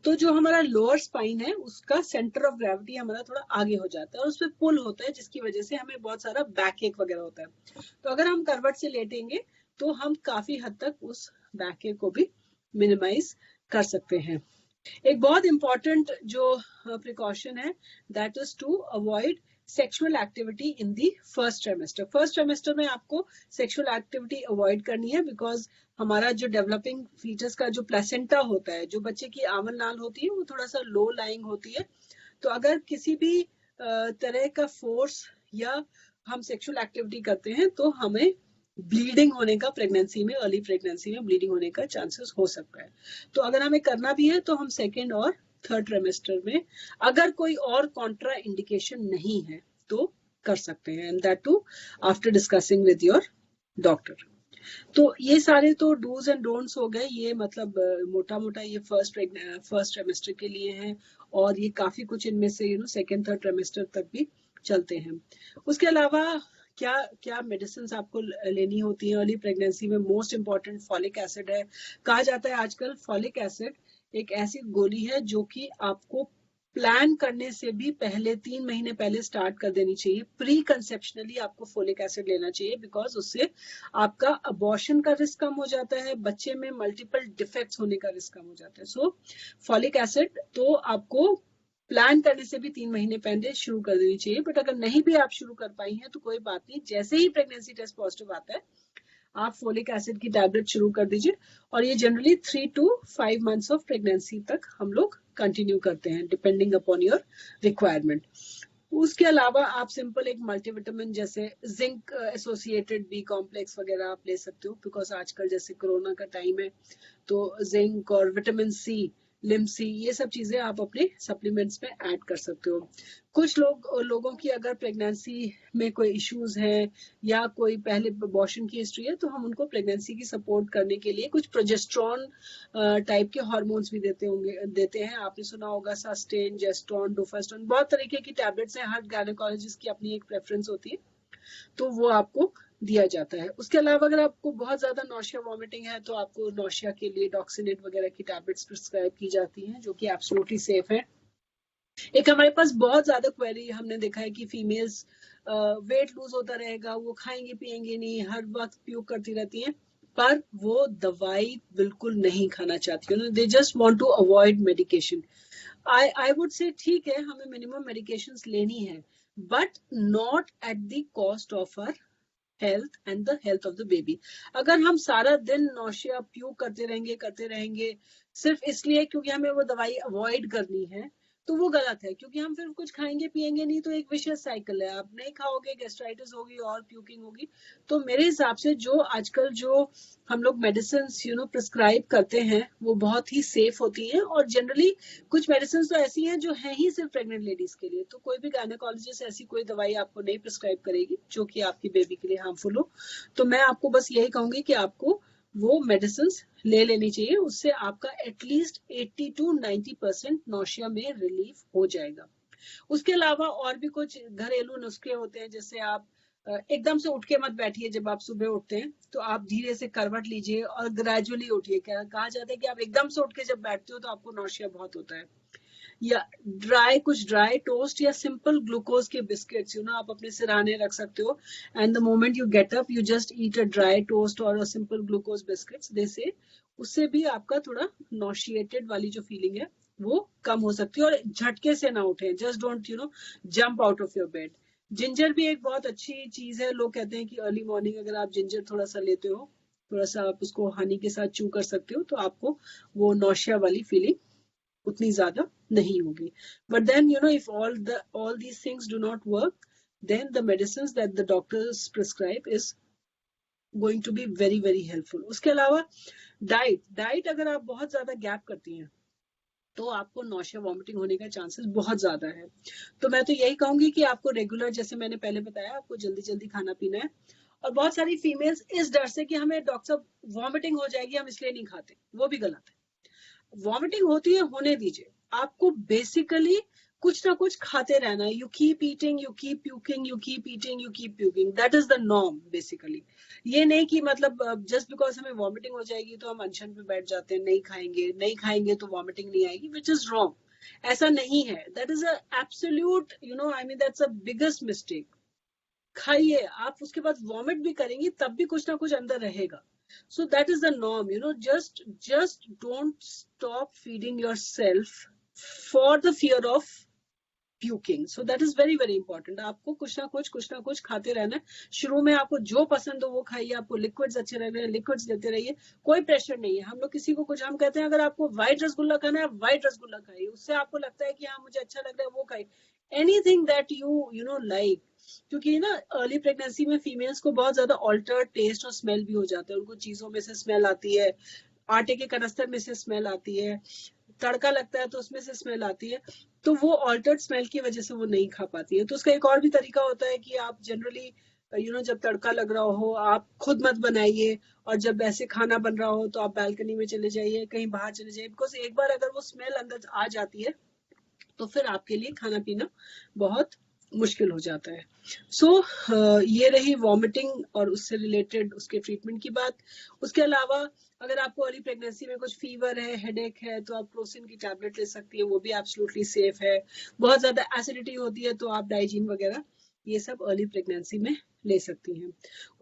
तो जो हमारा लोअर स्पाइन है उसका सेंटर ऑफ ग्रेविटी हमारा थोड़ा आगे हो जाता है और उस पर पुल होता है, जिसकी वजह से हमें बहुत सारा बैक एक वगैरह होता है। तो अगर हम करवट से लेटेंगे तो हम काफी हद तक उस बैक एक को भी मिनिमाइज कर सकते हैं। एक बहुत इंपॉर्टेंट जो प्रिकॉशन है, that is to avoid sexual activity in the first trimester. First trimester में आपको सेक्सुअल एक्टिविटी अवॉइड करनी है, बिकॉज हमारा जो डेवलपिंग फीटस का जो प्लेसेंटा होता है, जो बच्चे की आमन नाल होती है, वो थोड़ा सा लो लाइंग होती है। तो अगर किसी भी तरह का फोर्स या हम सेक्सुअल एक्टिविटी करते हैं तो हमें ब्लीडिंग होने का, प्रेगनेंसी में, अर्ली प्रेगनेंसी में ब्लीडिंग होने का चांसेस हो सकता है। तो अगर हमें करना भी है तो हम सेकेंड और थर्ड ट्राइमेस्टर में, अगर कोई और कॉन्ट्रा इंडिकेशन नहीं है तो कर सकते हैं, and that too after discussing with your doctor. तो ये सारे तो डूज एंड डोंट्स हो गए, ये मतलब मोटा मोटा ये फर्स्ट ट्राइमेस्टर के लिए हैं, और ये काफी कुछ इनमें से सेकेंड थर्ड ट्राइमेस्टर तक भी चलते हैं। उसके अलावा क्या क्या मेडिसिन आपको लेनी होती है अर्ली प्रेगनेंसी में? मोस्ट इंपॉर्टेंट फॉलिक एसिड है। कहा जाता है आजकल फॉलिक एसिड एक ऐसी गोली है जो कि आपको प्लान करने से भी पहले 3 महीने पहले स्टार्ट कर देनी चाहिए। प्री कंसेप्शनली आपको फोलिक एसिड लेना चाहिए, बिकॉज उससे आपका अबॉर्शन का रिस्क कम हो जाता है, बच्चे में मल्टीपल डिफेक्ट्स होने का रिस्क कम हो जाता है। सो फॉलिक एसिड तो आपको प्लान करने से भी 3 महीने पहले शुरू कर देनी चाहिए। बट अगर नहीं भी आप शुरू कर पाई हैं तो कोई बात नहीं, जैसे ही प्रेगनेंसी टेस्ट पॉजिटिव आता है आप फोलिक एसिड की टैबलेट शुरू कर दीजिए, और ये generally 3 to 5 months of pregnancy तक हम लोग कंटिन्यू करते हैं, डिपेंडिंग अपॉन योर रिक्वायरमेंट। उसके अलावा आप सिंपल एक मल्टीविटामिन जैसे जिंक एसोसिएटेड बी कॉम्प्लेक्स वगैरह आप ले सकते हो, बिकॉज आजकल जैसे कोरोना का टाइम है तो जिंक और विटामिन सी, लिम्सी, ये सब चीजें आप अपने सप्लीमेंट्स में ऐड कर सकते हो। कुछ लोगों की अगर प्रेगनेंसी में कोई इश्यूज हैं या कोई पहले अबॉर्शन की हिस्ट्री है तो हम उनको प्रेगनेंसी की सपोर्ट करने के लिए कुछ प्रोजेस्ट्रॉन टाइप के हार्मोन्स भी देते हैं। आपने सुना होगा सस्टेन, जेस्टोन, डोफास्टोन, बहुत तरीके की टैबलेट्स हैं, हर गायनेकोलॉजिस्ट की अपनी एक प्रेफरेंस होती है, तो वो आपको दिया जाता है। उसके अलावा अगर आपको बहुत ज्यादा नौशिया वॉमिटिंग है तो आपको नौशिया के लिए डॉक्सिनेट वगैरह की टैबलेट्स प्रिस्क्राइब की जाती हैं, जो कि एब्सोल्युटली सेफ है। एक हमारे पास बहुत ज्यादा क्वेरी हमने देखा है कि फीमेल्स वेट लूज होता रहेगा, वो खाएंगी पिएंगी नहीं, हर वक्त प्यूक करती रहती हैं, पर वो दवाई बिल्कुल नहीं खाना चाहती है, they just want to avoid medication. I would say ठीक है, हमें मिनिमम मेडिकेशंस लेनी है, but not at the cost of our health and the health of the baby. अगर हम सारा दिन नौशिया प्यूक करते रहेंगे सिर्फ इसलिए क्योंकि हमें वो दवाई अवॉइड करनी है, तो वो गलत है, क्योंकि हम फिर कुछ खाएंगे पिएंगे नहीं तो एक विशियस साइकिल है, आप नहीं खाओगे गैस्ट्राइटिस होगी और प्यूकिंग होगी। तो मेरे हिसाब से जो आजकल जो हम लोग मेडिसिन प्रिस्क्राइब करते हैं वो बहुत ही सेफ होती हैं, और जनरली कुछ मेडिसिन तो ऐसी हैं जो है ही सिर्फ प्रेग्नेंट लेडीज के लिए, तो कोई भी गायनेकोलॉजिस्ट ऐसी कोई दवाई आपको नहीं प्रिस्क्राइब करेगी जो कि आपकी बेबी के लिए हार्मफुल हो। तो मैं आपको बस यही कहूंगी कि आपको वो मेडिसिन ले लेनी चाहिए, उससे आपका एटलीस्ट 80 to 90% नौशिया में रिलीफ हो जाएगा। उसके अलावा और भी कुछ घरेलू नुस्खे होते हैं, जैसे आप एकदम से उठ के मत बैठिए। जब आप सुबह उठते हैं तो आप धीरे से करवट लीजिए और ग्रेजुअली उठिए। कहा जाता है कि आप एकदम से उठ के जब बैठते हो तो आपको नौशिया बहुत होता है। या कुछ ड्राई टोस्ट या सिंपल ग्लूकोज के बिस्किट्स आप अपने सिरहाने रख सकते हो। And the moment you get up you just eat a dry toast और अ सिंपल ग्लूकोज बिस्किट्स दे से उससे भी आपका थोड़ा नॉशिएटेड वाली जो फीलिंग है वो कम हो सकती है। और झटके से ना उठे, just don't jump out of your bed. Ginger भी एक बहुत अच्छी चीज है। लोग कहते हैं कि अर्ली मॉर्निंग अगर आप जिंजर थोड़ा सा लेते हो, थोड़ा सा आप उसको हनी के साथ चू कर सकते हो, तो आपको वो नौशिया वाली फीलिंग उतनी ज्यादा नहीं होगी। But then if all these things do not work, then the medicines that the doctors prescribe is going to be very very helpful. उसके अलावा डाइट अगर आप बहुत ज्यादा गैप करती हैं तो आपको नौशिया वॉमिटिंग होने का चांसेस बहुत ज्यादा है। तो मैं तो यही कहूंगी कि आपको रेगुलर, जैसे मैंने पहले बताया, आपको जल्दी जल्दी खाना पीना है। और बहुत सारी फीमेल्स इस डर से कि हमें डॉक्टर साहब वॉमिटिंग हो जाएगी हम इसलिए नहीं खाते, वो भी गलत है। वॉमिटिंग होती है, होने दीजिए। आपको बेसिकली कुछ ना कुछ खाते रहना है। You keep eating, you keep puking, you keep eating, you keep puking, that is the norm basically. ये नहीं कि मतलब जस्ट बिकॉज हमें वॉमिटिंग हो जाएगी तो हम अनशन पे बैठ जाते हैं, नहीं खाएंगे तो वॉमिटिंग नहीं आएगी, विच इज रॉन्ग। ऐसा नहीं है। That is a absolute I mean that's a biggest mistake. खाइए, आप उसके बाद वॉमिट भी करेंगी तब भी कुछ ना कुछ अंदर रहेगा। So that is the norm. Just don't stop feeding yourself for the fear of puking. So that is very very important. आपको कुछ ना कुछ खाते रहना है। शुरू में आपको जो पसंद हो वो खाइए। आपको लिक्विड्स अच्छे रहने हैं, लिक्विड्स देते रहिए। कोई प्रेशर नहीं है। हम लोग किसी को कुछ हम कहते हैं अगर आपको व्हाइट रसगुल्ला खाना है, व्हाइट रसगुल्ला खाइए। उससे आपको लगता है कि हाँ मुझे अच्छा लग रहा है, वो खाइए। Anything that you like. क्योंकि अर्ली प्रेगनेंसी में फीमेल्स को बहुत ज्यादा ऑल्टर्ड टेस्ट और स्मेल भी हो जाता है। उनको चीजों में से स्मेल आती है, आटे के कनस्तर में से स्मेल आती है, तड़का लगता है तो उसमें से स्मेल आती है। तो वो ऑल्टर्ड स्मेल की वजह से वो नहीं खा पाती है। तो उसका एक और भी तरीका होता है कि आप जनरली जब तड़का लग रहा हो आप खुद मत बनाइए, और जब ऐसे खाना बन रहा हो तो आप बालकनी में चले जाइए, कहीं बाहर चले जाइए। बिकॉज एक बार अगर वो स्मेल अंदर आ जाती है तो फिर आपके लिए खाना पीना बहुत मुश्किल हो जाता है। ये रही वॉमिटिंग और उससे रिलेटेड उसके ट्रीटमेंट की बात। उसके अलावा अगर आपको अर्ली प्रेगनेंसी में कुछ फीवर है, हेडेक है, तो आप प्रोसिन की टैबलेट ले सकती है, वो भी एब्सोल्युटली सेफ है। बहुत ज्यादा एसिडिटी होती है तो आप डाइजीन वगैरह ये सब अर्ली प्रेगनेंसी में ले सकती हैं।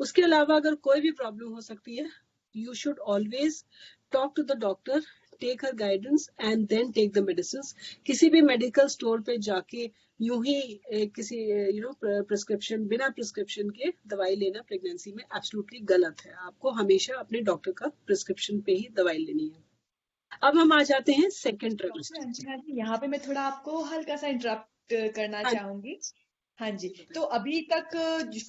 उसके अलावा अगर कोई भी प्रॉब्लम हो सकती है, you should always talk to the doctor, take her guidance and then take the medicine. किसी भी मेडिकल स्टोर पे जाके यूं ही किसी प्रिस्क्रिप्शन, बिना प्रिस्क्रिप्शन के दवाई लेना प्रेगनेंसी में एब्सोल्युटली गलत है। आपको हमेशा अपने डॉक्टर का प्रिस्क्रिप्शन पे ही दवाई लेनी है। अब हम आ जाते हैं सेकेंड ट्राइमेस्टर। अंजना जी, यहाँ पे मैं थोड़ा आपको हल्का सा इंटरप्ट करना हाँ चाहूंगी। हाँ जी, जी, तो अभी तक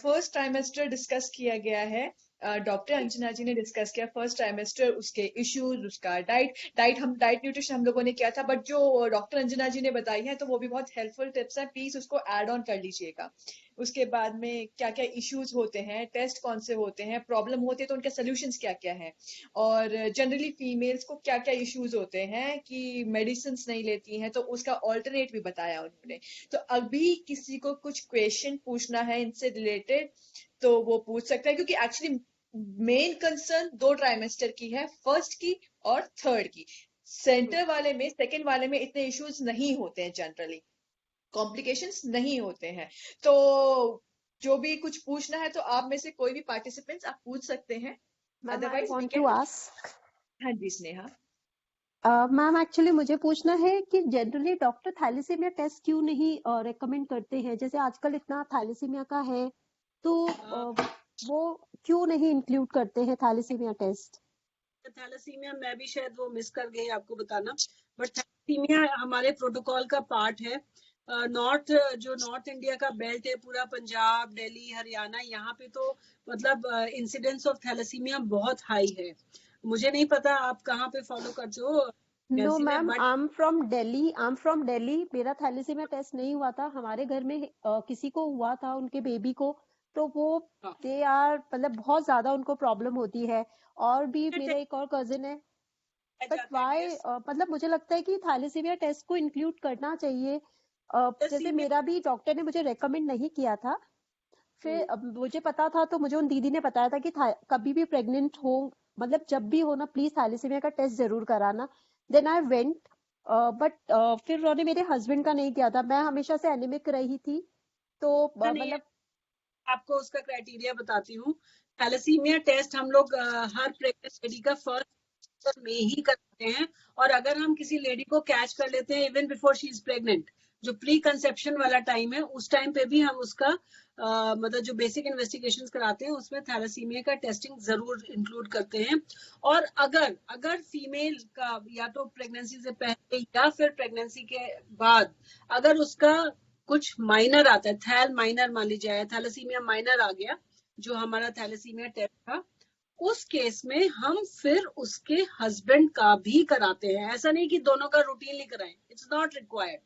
फर्स्ट ट्राइमेस्टर डिस्कस किया गया है। डॉक्टर जी, अंजना जी ने डिस्कस किया फर्स्ट ट्राइमेस्टर, उसके इश्यूज, उसका डाइट न्यूट्रिशन हम लोगों ने किया था। बट जो डॉक्टर अंजना जी ने बताई है तो वो भी बहुत हेल्पफुल टिप्स है, प्लीज उसको ऐड ऑन कर लीजिएगा। उसके बाद में क्या क्या इश्यूज होते हैं, टेस्ट कौन से होते हैं, प्रॉब्लम होती है तो उनके सोल्यूशंस क्या क्या हैं, और जनरली फीमेल्स को क्या क्या इश्यूज होते हैं कि मेडिसिन नहीं लेती हैं, तो उसका ऑल्टरनेट भी बताया उन्होंने। तो अभी किसी को कुछ क्वेश्चन पूछना है इनसे रिलेटेड तो वो पूछ सकता है, क्योंकि एक्चुअली मेन कंसर्न दो ट्राइमेस्टर की है, फर्स्ट की और थर्ड की। सेंटर वाले में, सेकेंड वाले में इतने इश्यूज नहीं होते हैं, जनरली कॉम्प्लिकेशंस नहीं होते हैं। तो जो भी कुछ पूछना है तो आप में से कोई भी पार्टिसिपेंट्स आप पूछ सकते हैं, ma'am I otherwise we want can. To ask. हाँ जी स्नेहा। मैम एक्चुअली मुझे पूछना है कि जनरली डॉक्टर थैलेसीमिया टेस्ट क्यों नहीं रेकमेंड करते हैं? जैसे आजकल इतना थैलेसीमिया का है तो वो क्यों नहीं इंक्लूड करते हैं थैलेसीमिया टेस्ट? थैलेसीमिया मैं भी शायद वो मिस कर गई आपको बताना, बट थैलेसीमिया हमारे प्रोटोकॉल का पार्ट है। नॉर्थ इंडिया का बेल्ट है, पूरा पंजाब, दिल्ली, हरियाणा, यहाँ पे तो मतलब इंसिडेंस ऑफ थैलेसीमिया बहुत हाई है। मुझे नहीं पता आप कहाँ पे फॉलो करते हो no ma'am, but I am from Delhi. मेरा थैलेसीमिया टेस्ट नहीं हुआ था, हमारे घर में किसी को हुआ था, उनके बेबी को। तो वो दे आर मतलब बहुत ज्यादा उनको प्रॉब्लम होती है। और भी मेरा एक और कजिन है। बट वाई मतलब मुझे लगता है कि थैलेसीमिया टेस्ट को इंक्लूड करना चाहिए। जैसे मेरा भी डॉक्टर ने मुझे रेकमेंड नहीं किया था फिर अब मुझे पता था, तो मुझे उन दीदी ने बताया था कि कभी भी प्रेग्नेंट हो, मतलब जब भी हो ना, प्लीज थैलेसीमिया का टेस्ट जरूर कराना। देन आई वेंट, बट फिर उन्होंने मेरे हस्बैंड का नहीं किया था। मैं हमेशा से एनीमिक रही थी, तो नहीं, मतलब आपको उसका क्राइटेरिया बताती हूँ। थैलेसीमिया टेस्ट हम लोग हर प्रेग्नेंट लेडी का फर्स्ट में ही करते हैं, और अगर हम किसी लेडी को कैच कर लेते हैं even before she is pregnant, जो प्री कंसेप्शन वाला टाइम है, उस टाइम पे भी हम उसका मतलब जो बेसिक इन्वेस्टिगेशंस कराते हैं उसमें थैलेसीमिया का टेस्टिंग जरूर इंक्लूड करते हैं। और अगर अगर फीमेल का या तो प्रेगनेंसी से पहले या फिर प्रेगनेंसी के बाद अगर उसका कुछ माइनर आता है, थैल माइनर मान लीजिए, थैलेसीमिया माइनर आ गया जो हमारा थैलेसीमिया टेस्ट था, उस केस में हम फिर उसके हस्बैंड का भी कराते हैं। ऐसा नहीं कि दोनों का रूटीनली कराएं, it's not required.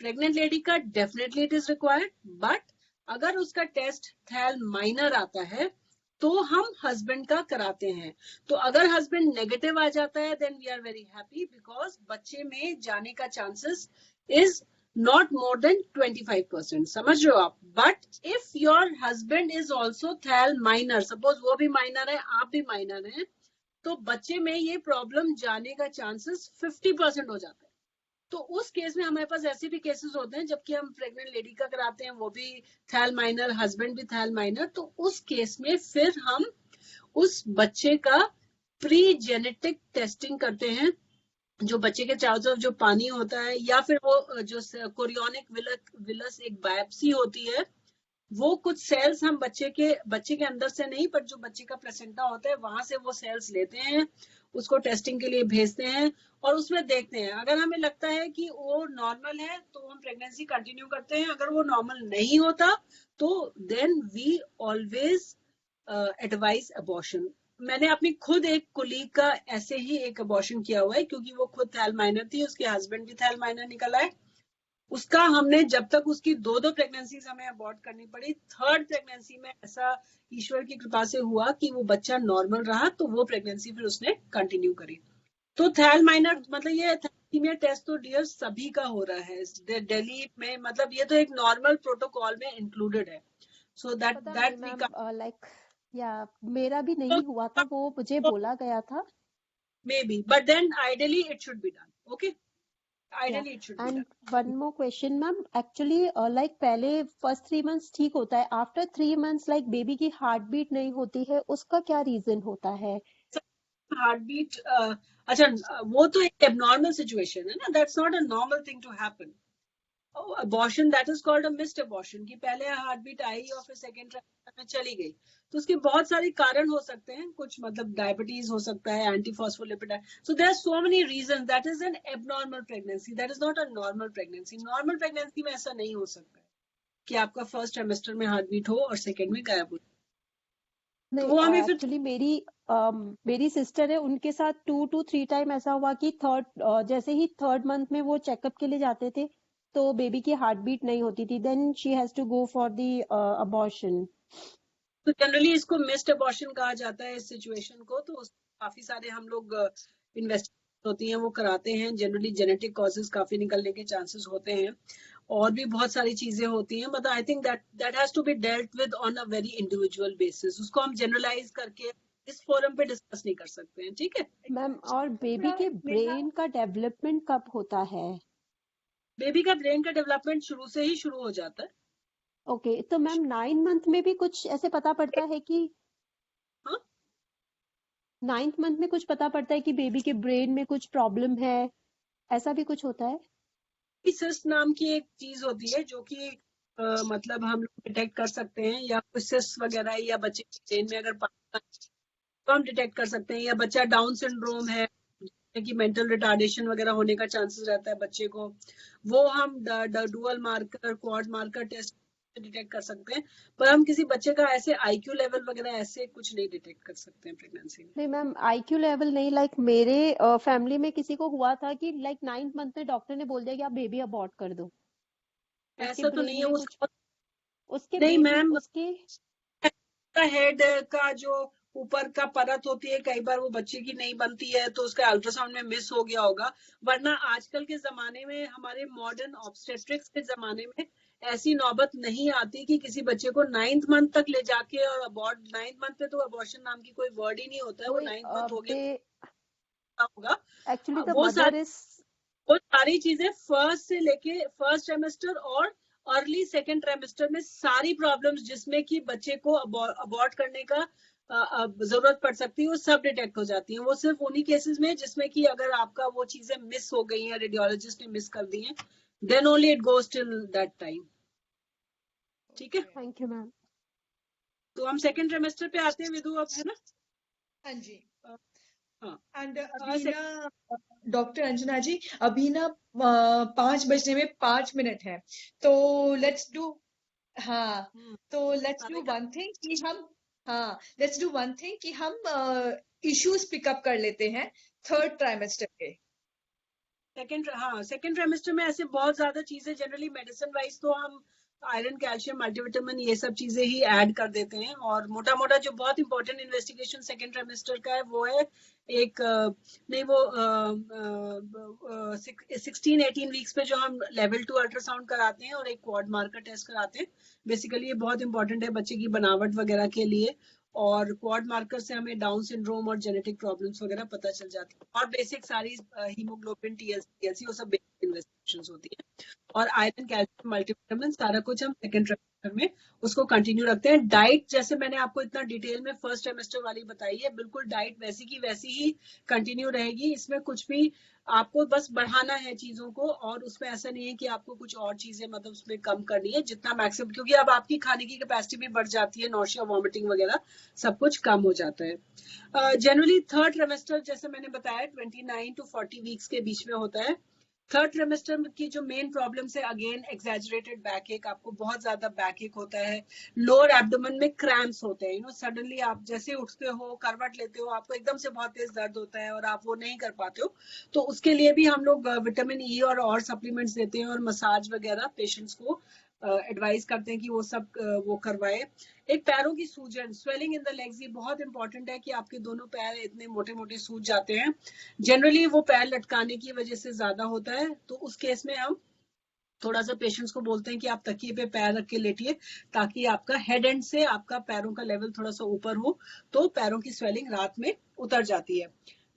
Pregnant lady का definitely it is required, but अगर उसका टेस्ट थैल माइनर आता है तो हम हस्बैंड का कराते हैं। तो अगर हस्बैंड नेगेटिव आ जाता है then we are very happy, because बच्चे में जाने का chances is not more than 25%, समझ रहे हो आप। But if your husband is also thal minor, suppose वो भी माइनर है आप भी माइनर है, तो बच्चे में ये प्रॉब्लम जाने का चांसेस 50% हो जाता है। तो उस केस में हमारे पास ऐसे भी केसेस होते हैं जबकि हम प्रेग्नेंट लेडी का कराते हैं, वो भी थैल माइनर, हस्बैंड भी थैल माइनर, तो उस केस में फिर हम उस बच्चे का प्री जेनेटिक टेस्टिंग करते हैं, जो बच्चे के चारों तरफ जो पानी होता है, या फिर वो जो कोरियोनिक विलस एक बायोप्सी होती है, वो कुछ सेल्स हम बच्चे के अंदर से नहीं, पर जो बच्चे का प्लेसेंटा होता है वहां से वो सेल्स लेते हैं, उसको टेस्टिंग के लिए भेजते हैं और उसमें देखते हैं। अगर हमें लगता है कि वो नॉर्मल है तो हम प्रेगनेंसी कंटिन्यू करते हैं, अगर वो नॉर्मल नहीं होता तो then we always advise abortion. मैंने अपनी खुद एक कोलीग का ऐसे ही एक अबॉर्शन किया हुआ है, क्योंकि वो खुद थैल माइनर थी, उसके हस्बैंड भी थैल माइनर निकला है। उसका हमने जब तक उसकी दो प्रेगनेंसीज हमें अबॉर्ट करनी पड़ी, थर्ड प्रेगनेंसी में ऐसा ईश्वर की कृपा से हुआ कि वो बच्चा नॉर्मल रहा, तो वो प्रेगनेंसी फिर उसने कंटिन्यू करी। तो थैल माइनर मतलब ये थैलेसीमिया टेस्ट तो डियर सभी का हो रहा है दिल्ली में, मतलब ये तो एक नॉर्मल प्रोटोकॉल में इंक्लूडेड है। सो दैट पता नहीं मैम, लाइक या मेरा भी नहीं हुआ था, वो मुझे बोला गया था। maybe, but then ideally it should be done. Okay, या ideally it should be and done. One more question ma'am, actually like पहले फर्स्ट 3 मंथ्स ठीक होता है, आफ्टर 3 मंथ्स लाइक बेबी की हार्ट बीट नहीं होती है, उसका क्या रीजन होता है? हार्ट बीट अच्छा, वो तो एक एबनॉर्मल सिचुएशन है ना, that's not a normal thing to happen. Abortion that is called a missed abortion, कि पहले हार्ट बीट आई और फिर सेकेंड ट्राइमेस्टर में चली गई। तो उसके बहुत सारे कारण हो सकते हैं, कुछ मतलब डायबिटीज हो सकता है, antiphospholipid, so there are so many reasons. That is an abnormal pregnancy, that is not a normal pregnancy. Normal pregnancy में ऐसा नहीं हो सकता है कि आपका फर्स्ट ट्राइमेस्टर में हार्ट बीट हो और सेकेंड में गायब हो। तो वो नहीं, हमें फिर एक्चुअली मेरी सिस्टर है, उनके साथ 2 to 3 टाइम ऐसा हुआ कि जैसे ही 3rd मंथ में वो चेकअप के लिए जाते थे, तो बेबी की हार्ट बीट नहीं होती थी, then she has to go for the abortion. तो जनरली इसको मिस्ड अबॉर्शन कहा जाता है इस सिचुएशन को। तो काफी सारे हम लोग इन्वेस्टिगेशन होती हैं वो कराते हैं, जनरली जेनेटिक कॉजेज काफी निकलने के चांसेस होते हैं, और भी बहुत सारी चीजें होती हैं, but I think that has to be dealt with on a very individual basis. उसको हम जनरलाइज करके इस फोरम पे डिस्कस नहीं कर सकते हैं, ठीक है। मैम, और बेबी के ब्रेन का डेवलपमेंट कब होता है? बेबी का ब्रेन का डेवलपमेंट शुरू से ही शुरू हो जाता है। ओके, तो मैम 9 मंथ में भी कुछ ऐसे पता पड़ता है कि हाँ, 9th मंथ में कुछ पता पड़ता है कि बेबी के ब्रेन में कुछ प्रॉब्लम है, ऐसा भी कुछ होता है? सिस्ट नाम की एक चीज होती है जो कि मतलब हम लोग डिटेक्ट कर सकते हैं, या कुछ सिस्ट वगैरह, या बच्चे के ब्रेन में अगर तो हम डिटेक्ट कर सकते हैं, या बच्चा डाउन सिंड्रोम है कि मेंटल रिटार्डेशन वगैरह होने का चांसेस रहता है बच्चे को, वो हम dual marker, quad marker test detect कर सकते हैं। पर हम किसी बच्चे का ऐसे आईक्यू लेवल वगैरह ऐसे कुछ नहीं डिटेक्ट कर सकते हैं प्रेगनेंसी में। नहीं मैम, आईक्यू लेवल नहीं, लाइक मेरे फैमिली में किसी को हुआ था कि लाइक 9th मंथ में डॉक्टर ने बोल दिया कि आप बेबी अबॉर्ट कर दो। उसके ऐसा तो ब्रेन नहीं है में कुछ, उसका। उसके नहीं ब्रेन में मैम, उसके हेड का जो ऊपर का परत होती है, कई बार वो बच्चे की नहीं बनती है तो उसका अल्ट्रासाउंड में मिस हो गया होगा, वरना आजकल के जमाने में, हमारे मॉडर्न ऑब्स्टेट्रिक्स के जमाने में ऐसी नौबत नहीं आती कि किसी बच्चे को 9th मंथ तक ले जाके और अबॉर्ट 9th मंथ पे तो अबॉर्शन नाम की कोई वर्ड ही नहीं होता है, वो 9th मंथ हो गया होगा। एक्चुअली द वो मदर इज वो सारी चीजें फर्स्ट से लेके फर्स्ट ट्राइमेस्टर और अर्ली सेकेंड ट्राइमेस्टर में सारी प्रॉब्लम्स जिसमें कि बच्चे को अबॉर्ट करने का जरूरत पड़ सकती है वो सब डिटेक्ट हो जाती है। वो सिर्फ उन्हीं केसेस में जिसमें कि अगर आपका वो चीजें मिस हो गई हैं, रेडियोलॉजिस्ट ने मिस कर दी हैं, then only it goes till that time. ठीक है, थैंक यू मैम। तो हम सेकेंड ट्राइमेस्टर पे आते हैं विदु अब, है ना? हाँ जी। हाँ, एंड अभी ना डॉक्टर अंजना जी, अभी ना 5 बजने में 5 मिनट है, तो लेट्स डू, हाँ, तो लेट्स डू वन थिंग कि हम, हाँ, लेट्स डू वन थिंग कि हम इश्यूज पिकअप कर लेते हैं थर्ड ट्राइमेस्टर के। सेकेंड ट्राइमेस्टर में ऐसे बहुत ज्यादा चीजें जनरली मेडिसिन वाइज तो हम आयरन, कैल्शियम, मल्टीविटामिन ये सब चीजें ही ऐड कर देते हैं। और मोटा मोटा जो बहुत इंपॉर्टेंट इन्वेस्टिगेशन सेकेंड ट्राइमेस्टर का है वो है एक नहीं वो 16-18 वीक्स पे जो हम लेवल 2 अल्ट्रासाउंड कराते हैं और एक क्वाड मार्कर टेस्ट कराते हैं। बेसिकली ये बहुत इंपॉर्टेंट है बच्चे की बनावट वगैरह के लिए, और क्वाड मार्कर से हमें डाउन सिंड्रोम और जेनेटिक प्रॉब्लम्स वगैरह पता चल जाती है। और बेसिक सारी हीमोग्लोबिन, टीएलसी वो सब बेसिक इन्वेस्टिगेशंस होती है। और आयरन, कैल्शियम, मल्टीविटामिन सारा कुछ हम सेकंड ट्राइमेस्टर में उसको कंटिन्यू रखते हैं। डाइट जैसे मैंने आपको इतना डिटेल में फर्स्ट ट्राइमेस्टर वाली बताई है, बिल्कुल डाइट वैसी की वैसी ही कंटिन्यू रहेगी। इसमें कुछ भी आपको बस बढ़ाना है चीजों को, और उसमें ऐसा नहीं है कि आपको कुछ और चीजें मतलब उसमें कम करनी है, जितना मैक्सिमम, क्योंकि अब आपकी खाने की कैपेसिटी भी बढ़ जाती है, नौशिया, वॉमिटिंग वगैरह सब कुछ कम हो जाता है। जनरली थर्ड ट्राइमेस्टर जैसे मैंने बताया 29 to 40 वीक्स के बीच में होता है। थर्ड ट्राइमेस्टर की जो मेन प्रॉब्लम्स है, अगेन एक्सैजरेटेड बैक एक, आपको बहुत ज्यादा बैक एक होता है, लोअर एब्डोमेन में क्रैम्प्स होते हैं, सडनली आप जैसे उठते हो, करवट लेते हो, आपको एकदम से बहुत तेज दर्द होता है और आप वो नहीं कर पाते हो। तो उसके लिए भी हम लोग विटामिन ई और सप्लीमेंट्स देते हैं, और मसाज वगैरह पेशेंट्स को एडवाइस करते हैं कि वो सब वो करवाए। एक पैरों की सूजन, स्वेलिंग इन द लेग्स, ये बहुत इंपॉर्टेंट है कि आपके दोनों पैर इतने मोटे मोटे सूज जाते हैं। जनरली वो पैर लटकाने की वजह से ज्यादा होता है, तो उस केस में हम थोड़ा सा पेशेंट्स को बोलते हैं कि आप तकिए पे पैर रख के लेटिए, ताकि आपका हेड एंड से आपका पैरों का लेवल थोड़ा सा ऊपर हो, तो पैरों की स्वेलिंग रात में उतर जाती है।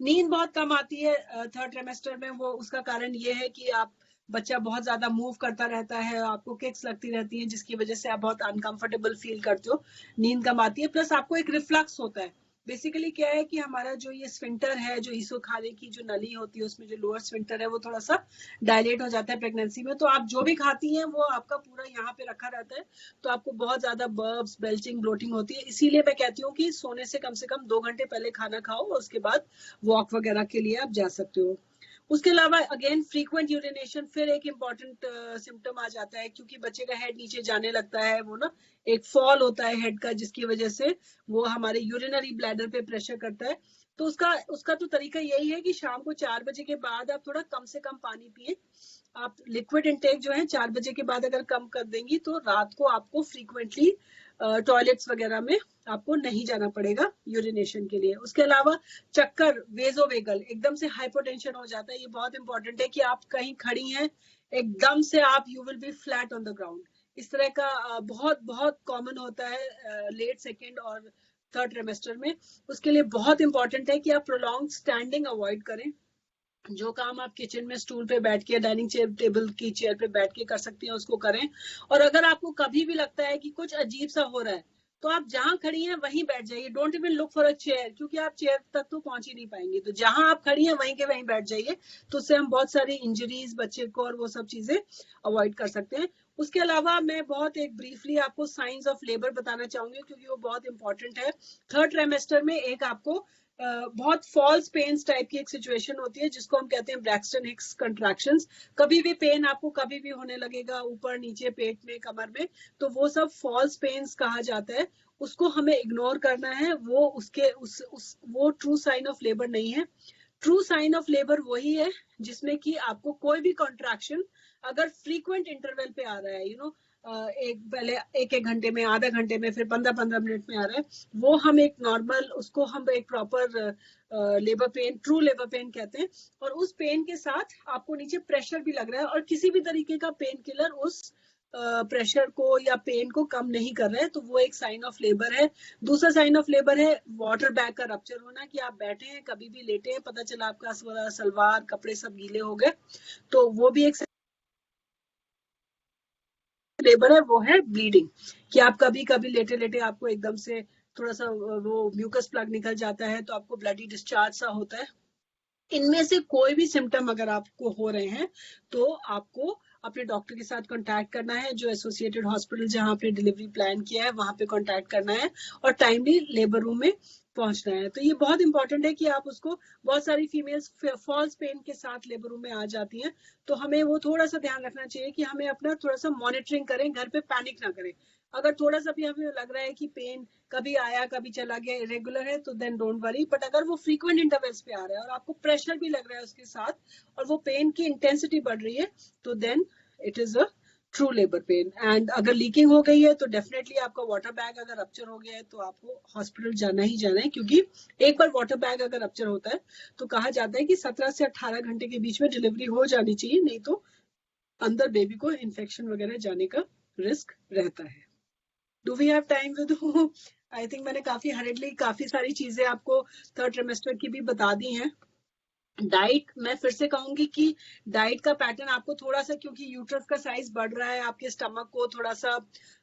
नींद बहुत कम आती है थर्ड ट्राइमेस्टर में, वो उसका कारण ये है कि आप बच्चा बहुत ज्यादा मूव करता रहता है, आपको किक्स लगती रहती हैं, जिसकी वजह से आप बहुत अनकंफर्टेबल फील करते हो, नींद कम आती है। प्लस आपको एक रिफ्लक्स होता है। बेसिकली क्या है कि हमारा जो ये स्फिंक्टर है, जो ईसो खाने की जो नली होती है, उसमें जो लोअर स्फिंक्टर है वो थोड़ा सा डायलेट हो जाता है प्रेगनेंसी में, तो आप जो भी खाती हैं वो आपका पूरा यहाँ पे रखा रहता है, तो आपको बहुत ज्यादा बर्ब्स, बेल्चिंग, ब्लोटिंग होती है। इसीलिए मैं कहती हूँ कि सोने से कम 2 घंटे पहले खाना खाओ, और उसके बाद वॉक वगैरह के लिए आप जा सकते हो। उसके अलावा अगेन फ्रीक्वेंट यूरिनेशन फिर एक इम्पॉर्टेंट सिम्टम आ जाता है, क्योंकि बच्चे का हेड नीचे जाने लगता है, वो ना एक फॉल होता है हेड का, जिसकी वजह से वो हमारे यूरिनरी ब्लैडर पे प्रेशर करता है। तो उसका तो तरीका यही है कि शाम को 4 बजे के बाद आप थोड़ा कम से कम पानी पिए। आप लिक्विड इंटेक जो है 4 बजे के बाद अगर कम कर देंगी, तो रात को आपको फ्रीक्वेंटली टॉयलेट्स वगैरह में आपको नहीं जाना पड़ेगा यूरिनेशन के लिए। उसके अलावा चक्कर, वेजोवेगल, एकदम से हाइपोटेंशन हो जाता है, ये बहुत इंपॉर्टेंट है कि आप कहीं खड़ी हैं, एकदम से आप you will be flat on the ground, इस तरह का बहुत बहुत कॉमन होता है लेट सेकेंड और थर्ड ट्राइमेस्टर में। उसके लिए बहुत इंपॉर्टेंट है कि आप प्रोलॉन्ग स्टैंडिंग अवॉइड करें। जो काम आप किचन में स्टूल पे बैठ के, डाइनिंग चेयर, टेबल की चेयर पे बैठ के कर सकती हैं, उसको करें। और अगर आपको कभी भी लगता है कि कुछ अजीब सा हो रहा है, तो आप जहां खड़ी हैं वहीं बैठ जाइए। Don't even look for a chair, क्योंकि आप चेयर तक तो पहुंच ही नहीं पाएंगे। तो जहां आप खड़ी हैं वहीं के वहीं बैठ जाइए, तो उससे हम बहुत सारी इंजरीज बच्चे को और वो सब चीजें अवॉइड कर सकते हैं। उसके अलावा मैं बहुत एक ब्रीफली आपको साइंस ऑफ लेबर बताना चाहूंगी, क्योंकि वो बहुत इंपॉर्टेंट है। थर्ड ट्राइमेस्टर में एक आपको बहुत फॉल्स पेन्स टाइप की एक सिचुएशन होती है, जिसको हम कहते हैं ब्रैक्सटन हिक्स कंट्रैक्शंस। कभी भी पेन आपको कभी भी होने लगेगा, ऊपर नीचे, पेट में, कमर में, तो वो सब फॉल्स पेन्स कहा जाता है। उसको हमें इग्नोर करना है, वो वो ट्रू साइन ऑफ लेबर नहीं है। ट्रू साइन ऑफ लेबर वही है जिसमें कि आपको कोई भी कॉन्ट्रैक्शन अगर फ्रीक्वेंट इंटरवल पे आ रहा है, पहले एक घंटे में, आधा घंटे में, फिर 15 मिनट में आ रहा है, वो हम एक नॉर्मल, उसको हम एक proper labour pain, true labour pen कहते हैं। और उस पेन के साथ आपको नीचे प्रेशर भी लग रहा है, और किसी भी तरीके का पेन किलर उस प्रेशर को या पेन को कम नहीं कर रहा है, तो वो एक साइन ऑफ लेबर है। दूसरा साइन ऑफ लेबर है वाटर बैग का रप्चर होना, कि आप बैठे हैं, कभी भी लेटे हैं, पता चला आपका सलवार कपड़े सब गीले हो गए, तो वो भी एक लेबर है। वो है ब्लीडिंग, कि आप कभी कभी लेटे लेटे आपको एकदम से थोड़ा सा वो म्यूकस प्लग निकल जाता है, तो आपको ब्लडी डिस्चार्ज सा होता है। इनमें से कोई भी सिम्टम अगर आपको हो रहे हैं तो आपको अपने डॉक्टर के साथ कांटेक्ट करना है, जो एसोसिएटेड हॉस्पिटल जहां आपने डिलीवरी प्लान किया है वहां पे कांटेक्ट करना है, और टाइमली लेबर रूम में पहुंचना है। तो ये बहुत इंपॉर्टेंट है कि आप उसको, बहुत सारी फीमेल्स फॉल्स पेन के साथ लेबर रूम में आ जाती हैं, तो हमें वो थोड़ा सा ध्यान रखना चाहिए कि हमें अपना थोड़ा सा मॉनिटरिंग करें, घर पे पैनिक ना करें। अगर थोड़ा सा भी हमें लग रहा है कि पेन कभी आया कभी चला गया, इरेगुलर है, तो देन डोंट वरी। बट अगर वो फ्रीक्वेंट इंटरवल्स पे आ रहा है और आपको प्रेशर भी लग रहा है उसके साथ, और वो पेन की इंटेंसिटी बढ़ रही है, तो then it is a true labour pain. And अगर लीकिंग हो गई है तो डेफिनेटली आपका वाटर बैग अगर रप्चर हो गया है तो आपको हॉस्पिटल जाना ही जाना है, क्योंकि एक बार वाटर बैग अगर रप्चर होता है तो कहा जाता है कि 17 से 18 घंटे के बीच में डिलीवरी हो जानी चाहिए, नहीं तो अंदर बेबी को इन्फेक्शन वगैरह जाने का रिस्क रहता है। Do we have time with? I think मैंने काफी हरिडली काफी सारी चीजें आपको थर्ड ट्रिमेस्टर की भी बता दी हैं। डाइट, मैं फिर से कहूंगी कि डाइट का पैटर्न आपको थोड़ा सा, क्योंकि यूट्रस का साइज बढ़ रहा है, आपके स्टमक को थोड़ा सा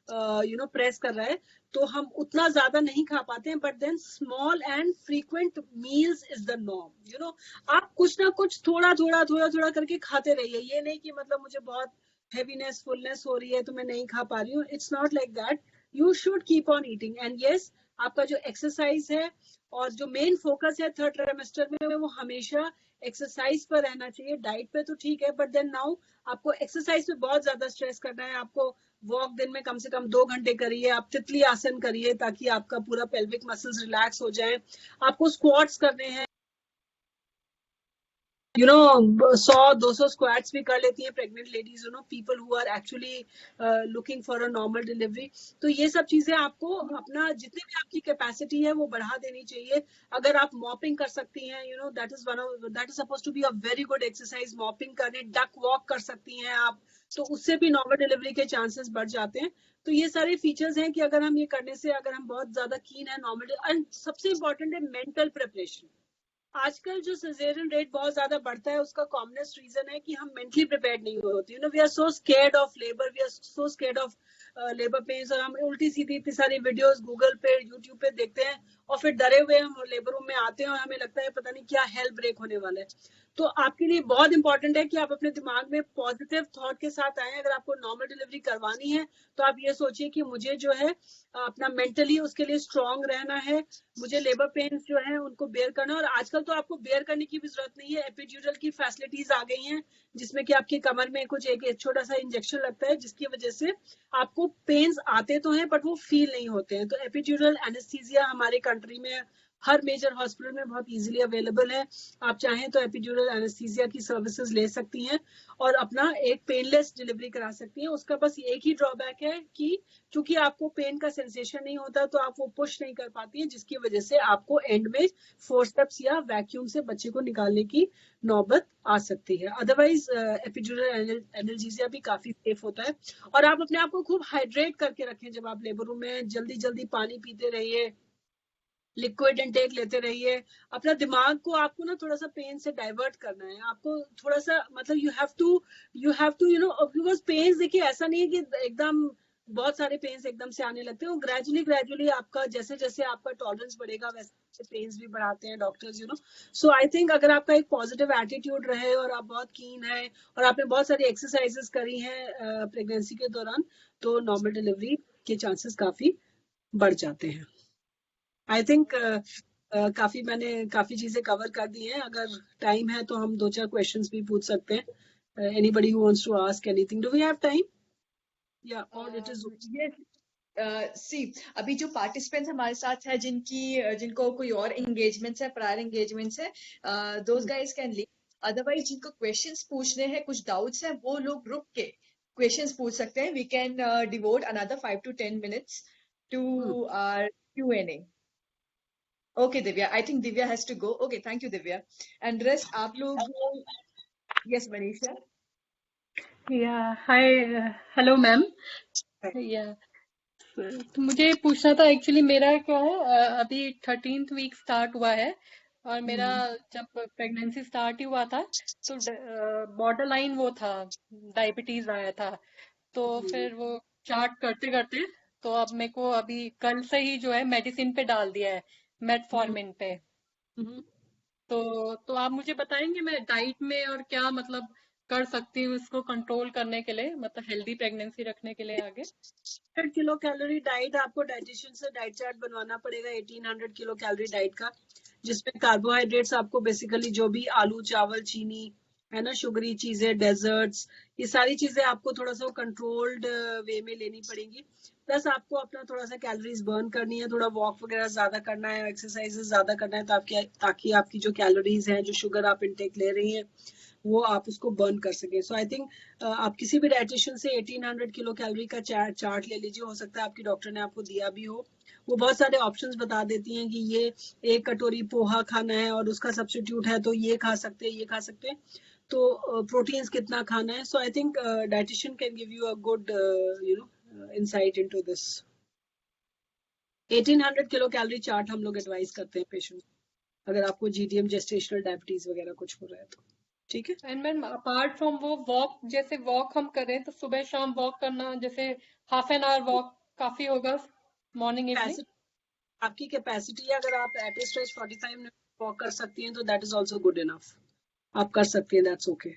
प्रेस कर रहा है, तो हम उतना ज्यादा नहीं खा पाते हैं, but then small and frequent meals is the norm. आप कुछ ना कुछ थोड़ा थोड़ा थोड़ा थोड़ा करके खाते रहिए। ये नहीं कि मतलब मुझे बहुत हैवीनेस फुलनेस हो रही है तो मैं नहीं खा पा रही हूँ, it's not like that. You should keep on eating. And yes, आपका जो एक्सरसाइज है और जो मेन फोकस है थर्ड ट्राइमेस्टर में, वो हमेशा एक्सरसाइज पर रहना चाहिए। डाइट पे तो ठीक है, बट देन नाउ आपको एक्सरसाइज पे बहुत ज्यादा स्ट्रेस करना है। आपको वॉक दिन में कम से कम 2 घंटे करिए, आप तितली आसन करिए ताकि आपका पूरा पेल्विक मसल्स रिलैक्स हो जाए। आपको स्क्वाट्स करने हैं, 100-200 स्क्वाट्स भी कर लेती हैं pregnant ladies, people who are actually looking for a normal delivery. तो ये सब चीजें आपको अपना, जितनी भी आपकी कैपेसिटी है वो बढ़ा देनी चाहिए। अगर आप मॉपिंग कर सकती हैं, that is suppose to be a very good exercise. Mopping करने, डक वॉक कर सकती हैं आप, तो उससे भी नॉर्मल डिलीवरी के चांसेस बढ़ जाते हैं। तो ये सारे फीचर्स हैं कि अगर हम ये करने से, अगर हम बहुत ज्यादा कीन है नॉर्मल, एंड सबसे इंपॉर्टेंट है मेंटल प्रिपरेशन। आजकल जो सिजेरियन रेट बहुत ज्यादा बढ़ता है, उसका कॉमनेस्ट रीजन है कि हम मेंटली प्रिपेयर्ड नहीं होती। We are so scared of labour, we are so scared of labour pains, और हम उल्टी सीधी इतनी सारी वीडियोस गूगल पे यूट्यूब पे देखते हैं, और फिर डरे हुए हम लेबर रूम में आते हैं और हमें लगता है पता नहीं क्या हेल ब्रेक होने वाला है। तो आपके लिए बहुत इंपॉर्टेंट है कि आप अपने दिमाग में पॉजिटिव थॉट के साथ आए। अगर आपको नॉर्मल डिलीवरी करवानी है तो आप ये सोचिए कि मुझे जो है अपना मेंटली उसके लिए स्ट्रांग रहना है, मुझे लेबर पेन्स जो है उनको बेयर करना। और आजकल तो आपको बेयर करने की भी जरूरत नहीं है, एपिड्यूरल की फैसिलिटीज आ गई हैं, जिसमें कि आपकी कमर में कुछ एक छोटा सा इंजेक्शन लगता है, जिसकी वजह से आपको पेन्स आते तो हैं बट वो फील नहीं होते हैं। तो एपिड्यूरल एनेस्थीसिया हमारे कंट्री में हर मेजर हॉस्पिटल में बहुत इजीली अवेलेबल है। आप चाहें तो एपिड्यूरल एनेस्थीसिया की सर्विसेज ले सकती हैं और अपना एक पेनलेस डिलीवरी करा सकती हैं। उसका बस एक ही ड्रॉबैक है कि क्योंकि आपको पेन का सेंसेशन नहीं होता, तो आप वो पुश नहीं कर पाती हैं, जिसकी वजह से आपको एंड में फोर्सेप्स या वैक्यूम से बच्चे को निकालने की नौबत आ सकती है। अदरवाइज एपिड्यूरल एनाल्जेसिया भी काफी सेफ होता है। और आप अपने आप को खूब हाइड्रेट करके रखें जब आप लेबर रूम में, जल्दी जल्दी पानी पीते रहिए, लिक्विड इनटेक लेते रहिए। अपना दिमाग को आपको ना थोड़ा सा पेन से डाइवर्ट करना है। आपको थोड़ा सा मतलब you have to because pain देखिए ऐसा नहीं है कि एकदम बहुत सारे पेन्स एकदम से आने लगते हैं। वो ग्रेजुअली आपका जैसे जैसे आपका टॉलरेंस बढ़ेगा वैसे पेन्स भी बढ़ाते हैं डॉक्टर्स। सो आई थिंक अगर आपका एक पॉजिटिव एटीट्यूड रहे और आप बहुत कीन है और आपने बहुत सारी एक्सरसाइजेस करी हैं प्रेगनेंसी के दौरान, तो नॉर्मल डिलीवरी के चांसेस काफी बढ़ जाते हैं। आई थिंक मैंने काफी चीजें कवर कर दी हैं। अगर टाइम है तो हम 2-4 क्वेश्चंस भी पूछ सकते हैं। Anybody who wants to ask anything, do we have time? या और इट इज सी अभी जो पार्टिसिपेंट्स हमारे साथ है जिनको कोई और एंगेजमेंट्स है, प्रायर एंगेजमेंट्स है, those guys can leave. Otherwise जिनको क्वेश्चंस पूछने हैं, कुछ डाउट्स है, वो लोग रुक के क्वेश्चंस पूछ सकते हैं। We can devote another 5 to 10 minutes to our Q&A. Okay, Divya. I think Divya has to go. Okay, thank you, Divya. And rest, आप लोग, yes, Manisha. या हाय, हेलो मैम। या तो मुझे पूछना था, एक्चुअली मेरा क्या है, अभी 13th वीक स्टार्ट हुआ है और मेरा जब प्रेगनेंसी स्टार्ट ही हुआ था तो बॉर्डर लाइन वो था, डायबिटीज आया था। तो फिर वो चार्ट करते करते तो अब मेरे को अभी कल से ही जो है मेडिसिन पे डाल दिया है, मेटफॉर्मिन पे। तो आप मुझे बताएंगे मैं डाइट में और क्या मतलब कर सकती हूँ इसको कंट्रोल करने के लिए, मतलब हेल्दी प्रेगनेंसी रखने के लिए आगे। 100 किलो कैलोरी डाइट आपको डाइटिशियन से डाइट चार्ट बनवाना पड़ेगा 1800 किलो कैलोरी डाइट का, जिसमें कार्बोहाइड्रेट्स आपको बेसिकली जो भी आलू चावल चीनी है ना, शुगरी चीजें, डेजर्ट्स, ये सारी चीजें आपको थोड़ा सा कंट्रोल्ड वे में लेनी पड़ेंगी। प्लस आपको अपना थोड़ा सा कैलोरीज बर्न करनी है, थोड़ा वॉक वगैरह ज्यादा करना है, एक्सरसाइजेस ज्यादा करना है, ताकि आपकी जो कैलोरीज हैं, जो शुगर आप इनटेक ले रही हैं, वो आप उसको बर्न कर सके। सो आई थिंक आप किसी भी डाइटिशियन से 1800 किलो कैलोरी का चार्ट ले लीजिए। हो सकता है आपकी डॉक्टर ने आपको दिया भी हो। वो बहुत सारे ऑप्शंस बता देती हैं कि ये एक कटोरी पोहा खाना है और उसका सब्स्टिट्यूट है तो ये खा सकते हैं, ये खा सकते हैं, तो प्रोटीन्स कितना खाना है। So I think dietitian can give you a good insight into this. 1800 kilo calorie chart हम लोग एडवाइस करते हैं पेशेंट, अगर आपको जीडीएम जेस्टेशनल डायबिटीज वगैरह कुछ हो रहा है तो। ठीक है। एंड मैम अपार्ट फ्रॉम वो वॉक, जैसे वॉक हम करें तो सुबह शाम वॉक करना, जैसे हाफ एन आवर वॉक काफी होगा, मॉर्निंग इवनिंग। आपकी कैपेसिटी है, अगर आप at a stretch 45 minute walk कर सकती हैं तो that is also good enough. आप कर सकती हैं, that's okay.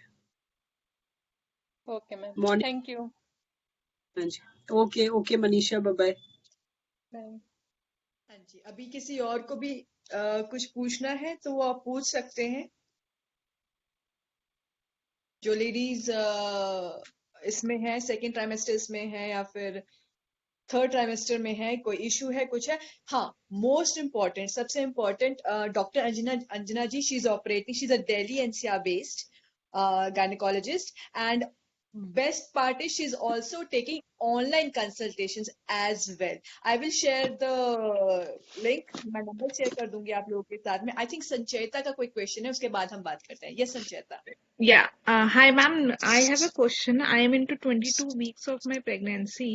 Okay ma'am, morning. Thank you. हाँ जी, okay okay Manisha, bye bye. हाँ जी, अभी किसी और को भी कुछ पूछना है तो वो आप पूछ सकते हैं। जो लेडीज इसमें है, सेकेंड ट्राइमेस्टर इसमें है या फिर थर्ड ट्राइमेस्टर में है, कोई इशू है, कुछ है। हाँ, मोस्ट इम्पॉर्टेंट, सबसे important, doctor Anjana ji, she is operating, she is a Delhi NCR based gynecologist, and best part is she's also taking online consultations as well. I will share the link, मैं नंबर शेयर कर दूंगी आप लोगों के साथ में। आई थिंक संचेता का कोई क्वेश्चन है, उसके बाद हम बात करते हैं। Yes संचेता। Yeah. Hi, ma'am. I have a question. I am into 22 weeks of my pregnancy,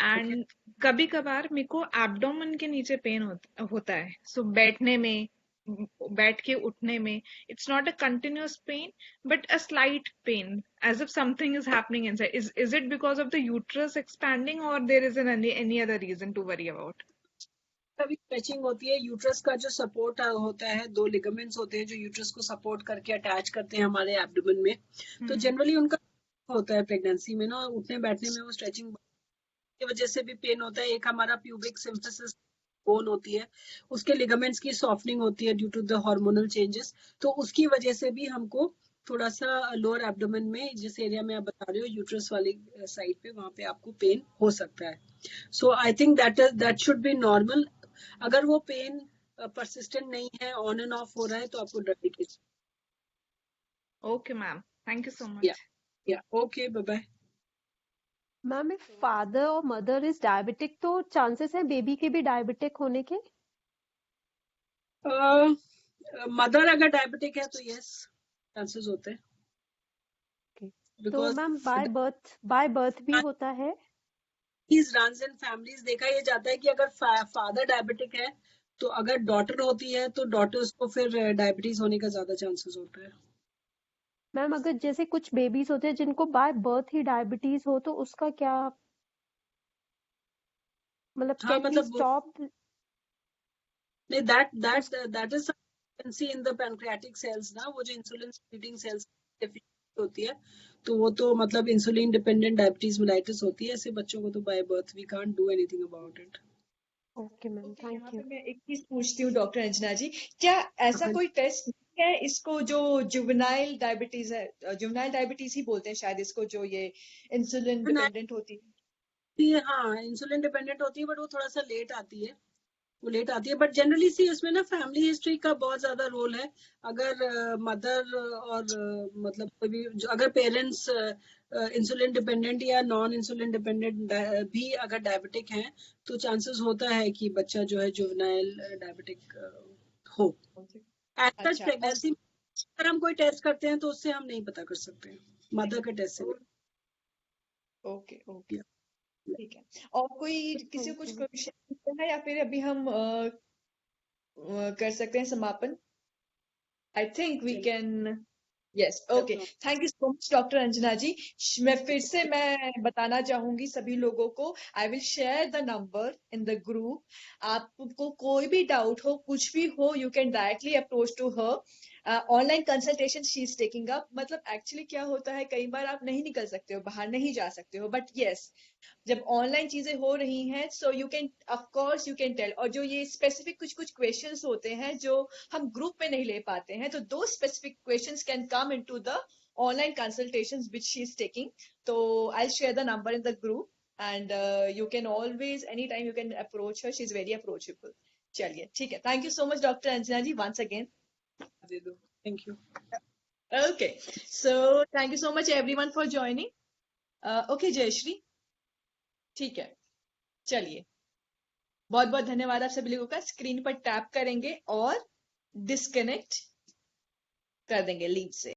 and कभी कभार मेरे को एब्डोमेन के नीचे पेन होता है। सो बैठने में, बैठ के उठने में, it's not a continuous pain, but a slight pain, as if something is happening inside. Is it because of the uterus expanding, or there is any other reason to worry about? कभी स्ट्रेचिंग होती है, यूट्रस का जो सपोर्ट होता है, दो लिगामेंट्स होते हैं जो यूट्रस को सपोर्ट करके अटैच करते हैं हमारे एब्डोमेन में, तो जनरली उनका होता है प्रेगनेंसी में ना, उठने बैठने में वो स्ट्रेचिंग की वजह से भी पेन होता है। एक हमारा प्यूबिक सिम्फिसिस बोन होती है, उसके लिगामेंट्स की सॉफ्टनिंग होती है due to the hormonal changes, तो उसकी वजह से भी हमको थोड़ा सा लोअर एब्डोमेन में, जिस एरिया में आप बता रहे हो यूट्रस वाली साइड पे, वहां पे आपको पेन हो सकता है। So I think that should be normal. अगर वो पेन परसिस्टेंट नहीं है, ऑन एंड ऑफ हो रहा है, तो आपको डरने की। Okay, ma'am. Thank you so much. या okay, bye bye. Ma'am if father और मदर इज डायबिटिक तो चांसेस है बेबी के भी डायबिटिक होने के? मदर अगर डायबिटिक है तो यस, चांसेस होते हैं। तो मैम बाय बर्थ भी होता है? Runs in families. देखा ये जाता है कि अगर फादर डायबिटिक है तो अगर डॉटर होती है तो डॉटर्स को फिर डायबिटीज होने का ज्यादा चांसेस होता है। मैम अगर जैसे कुछ बेबीज होते हैं जिनको बाय बर्थ ही डायबिटीज हो तो उसका क्या मतलब? हाँ, कैन वी मतलब स्टॉप? नहीं, that is see in the pancreatic cells ना, वो जो इंसुलिन सिक्रीटिंग सेल्स होती है, तो वो तो मतलब इंसुलिन डिपेंडेंट डायबिटीज मेलाइटिस होती है। ऐसे बच्चों को तो by birth we can't do anything about it. Okay ma'am, thank you. मैं एक चीज पूछती हूँ डॉक्टर अंजना जी, क्या ऐसा कोई टेस्ट है इसको जो जुवेनाइल डायबिटीज है, जुवेनाइल डायबिटीज ही बोलते हैं शायद इसको, जो ये इंसुलिन डिपेंडेंट होती है? हाँ, इंसुलिन डिपेंडेंट होती है, बट वो थोड़ा सा लेट आती है, बट जनरली सी उसमें ना फैमिली हिस्ट्री का बहुत ज्यादा रोल है। अगर मदर और मतलब कोई भी अगर पेरेंट्स इंसुलिन डिपेंडेंट या नॉन इंसुलिन डिपेंडेंट भी अगर डायबिटिक हैं, तो चांसेस होता है कि बच्चा जो है जुवेनाइल डायबिटिक हो। एज सच प्रेगनेंसी में अगर हम कोई टेस्ट करते हैं तो उससे हम नहीं पता कर सकते हैं, मदर के टेस्ट से। Okay okay, Yeah. ठीक है। और कोई किसी को कुछ क्वेश्चन है या फिर अभी हम कर सकते हैं समापन? I think we can. Yes, okay, thank you so much doctor Anjana ji. मैं फिर से बताना चाहूंगी सभी लोगों को, I will share the number in the group. आपको कोई भी डाउट हो, कुछ भी हो, you can directly approach to her. Online consultation she is taking up. मतलब एक्चुअली क्या होता है, कई बार आप नहीं निकल सकते हो, बाहर नहीं जा सकते हो, बट यस, जब ऑनलाइन चीजें हो रही हैं, so you can, of course you can tell. और जो ये स्पेसिफिक कुछ कुछ क्वेश्चंस होते हैं जो हम ग्रुप में नहीं ले पाते हैं, तो दो specific questions can come into the online consultations which she is taking. तो I share the number in the group and you can always any time you can approach her, she is very approachable. चलिए, ठीक है, thank you so much doctor Anjana ji once again. Thank you. Okay, so thank you so much everyone for joining. Okay, Jayashree, ठीक है, चलिए, बहुत बहुत धन्यवाद आप सभी लोगों का। स्क्रीन पर टैप करेंगे और डिस्कनेक्ट कर देंगे लीड से।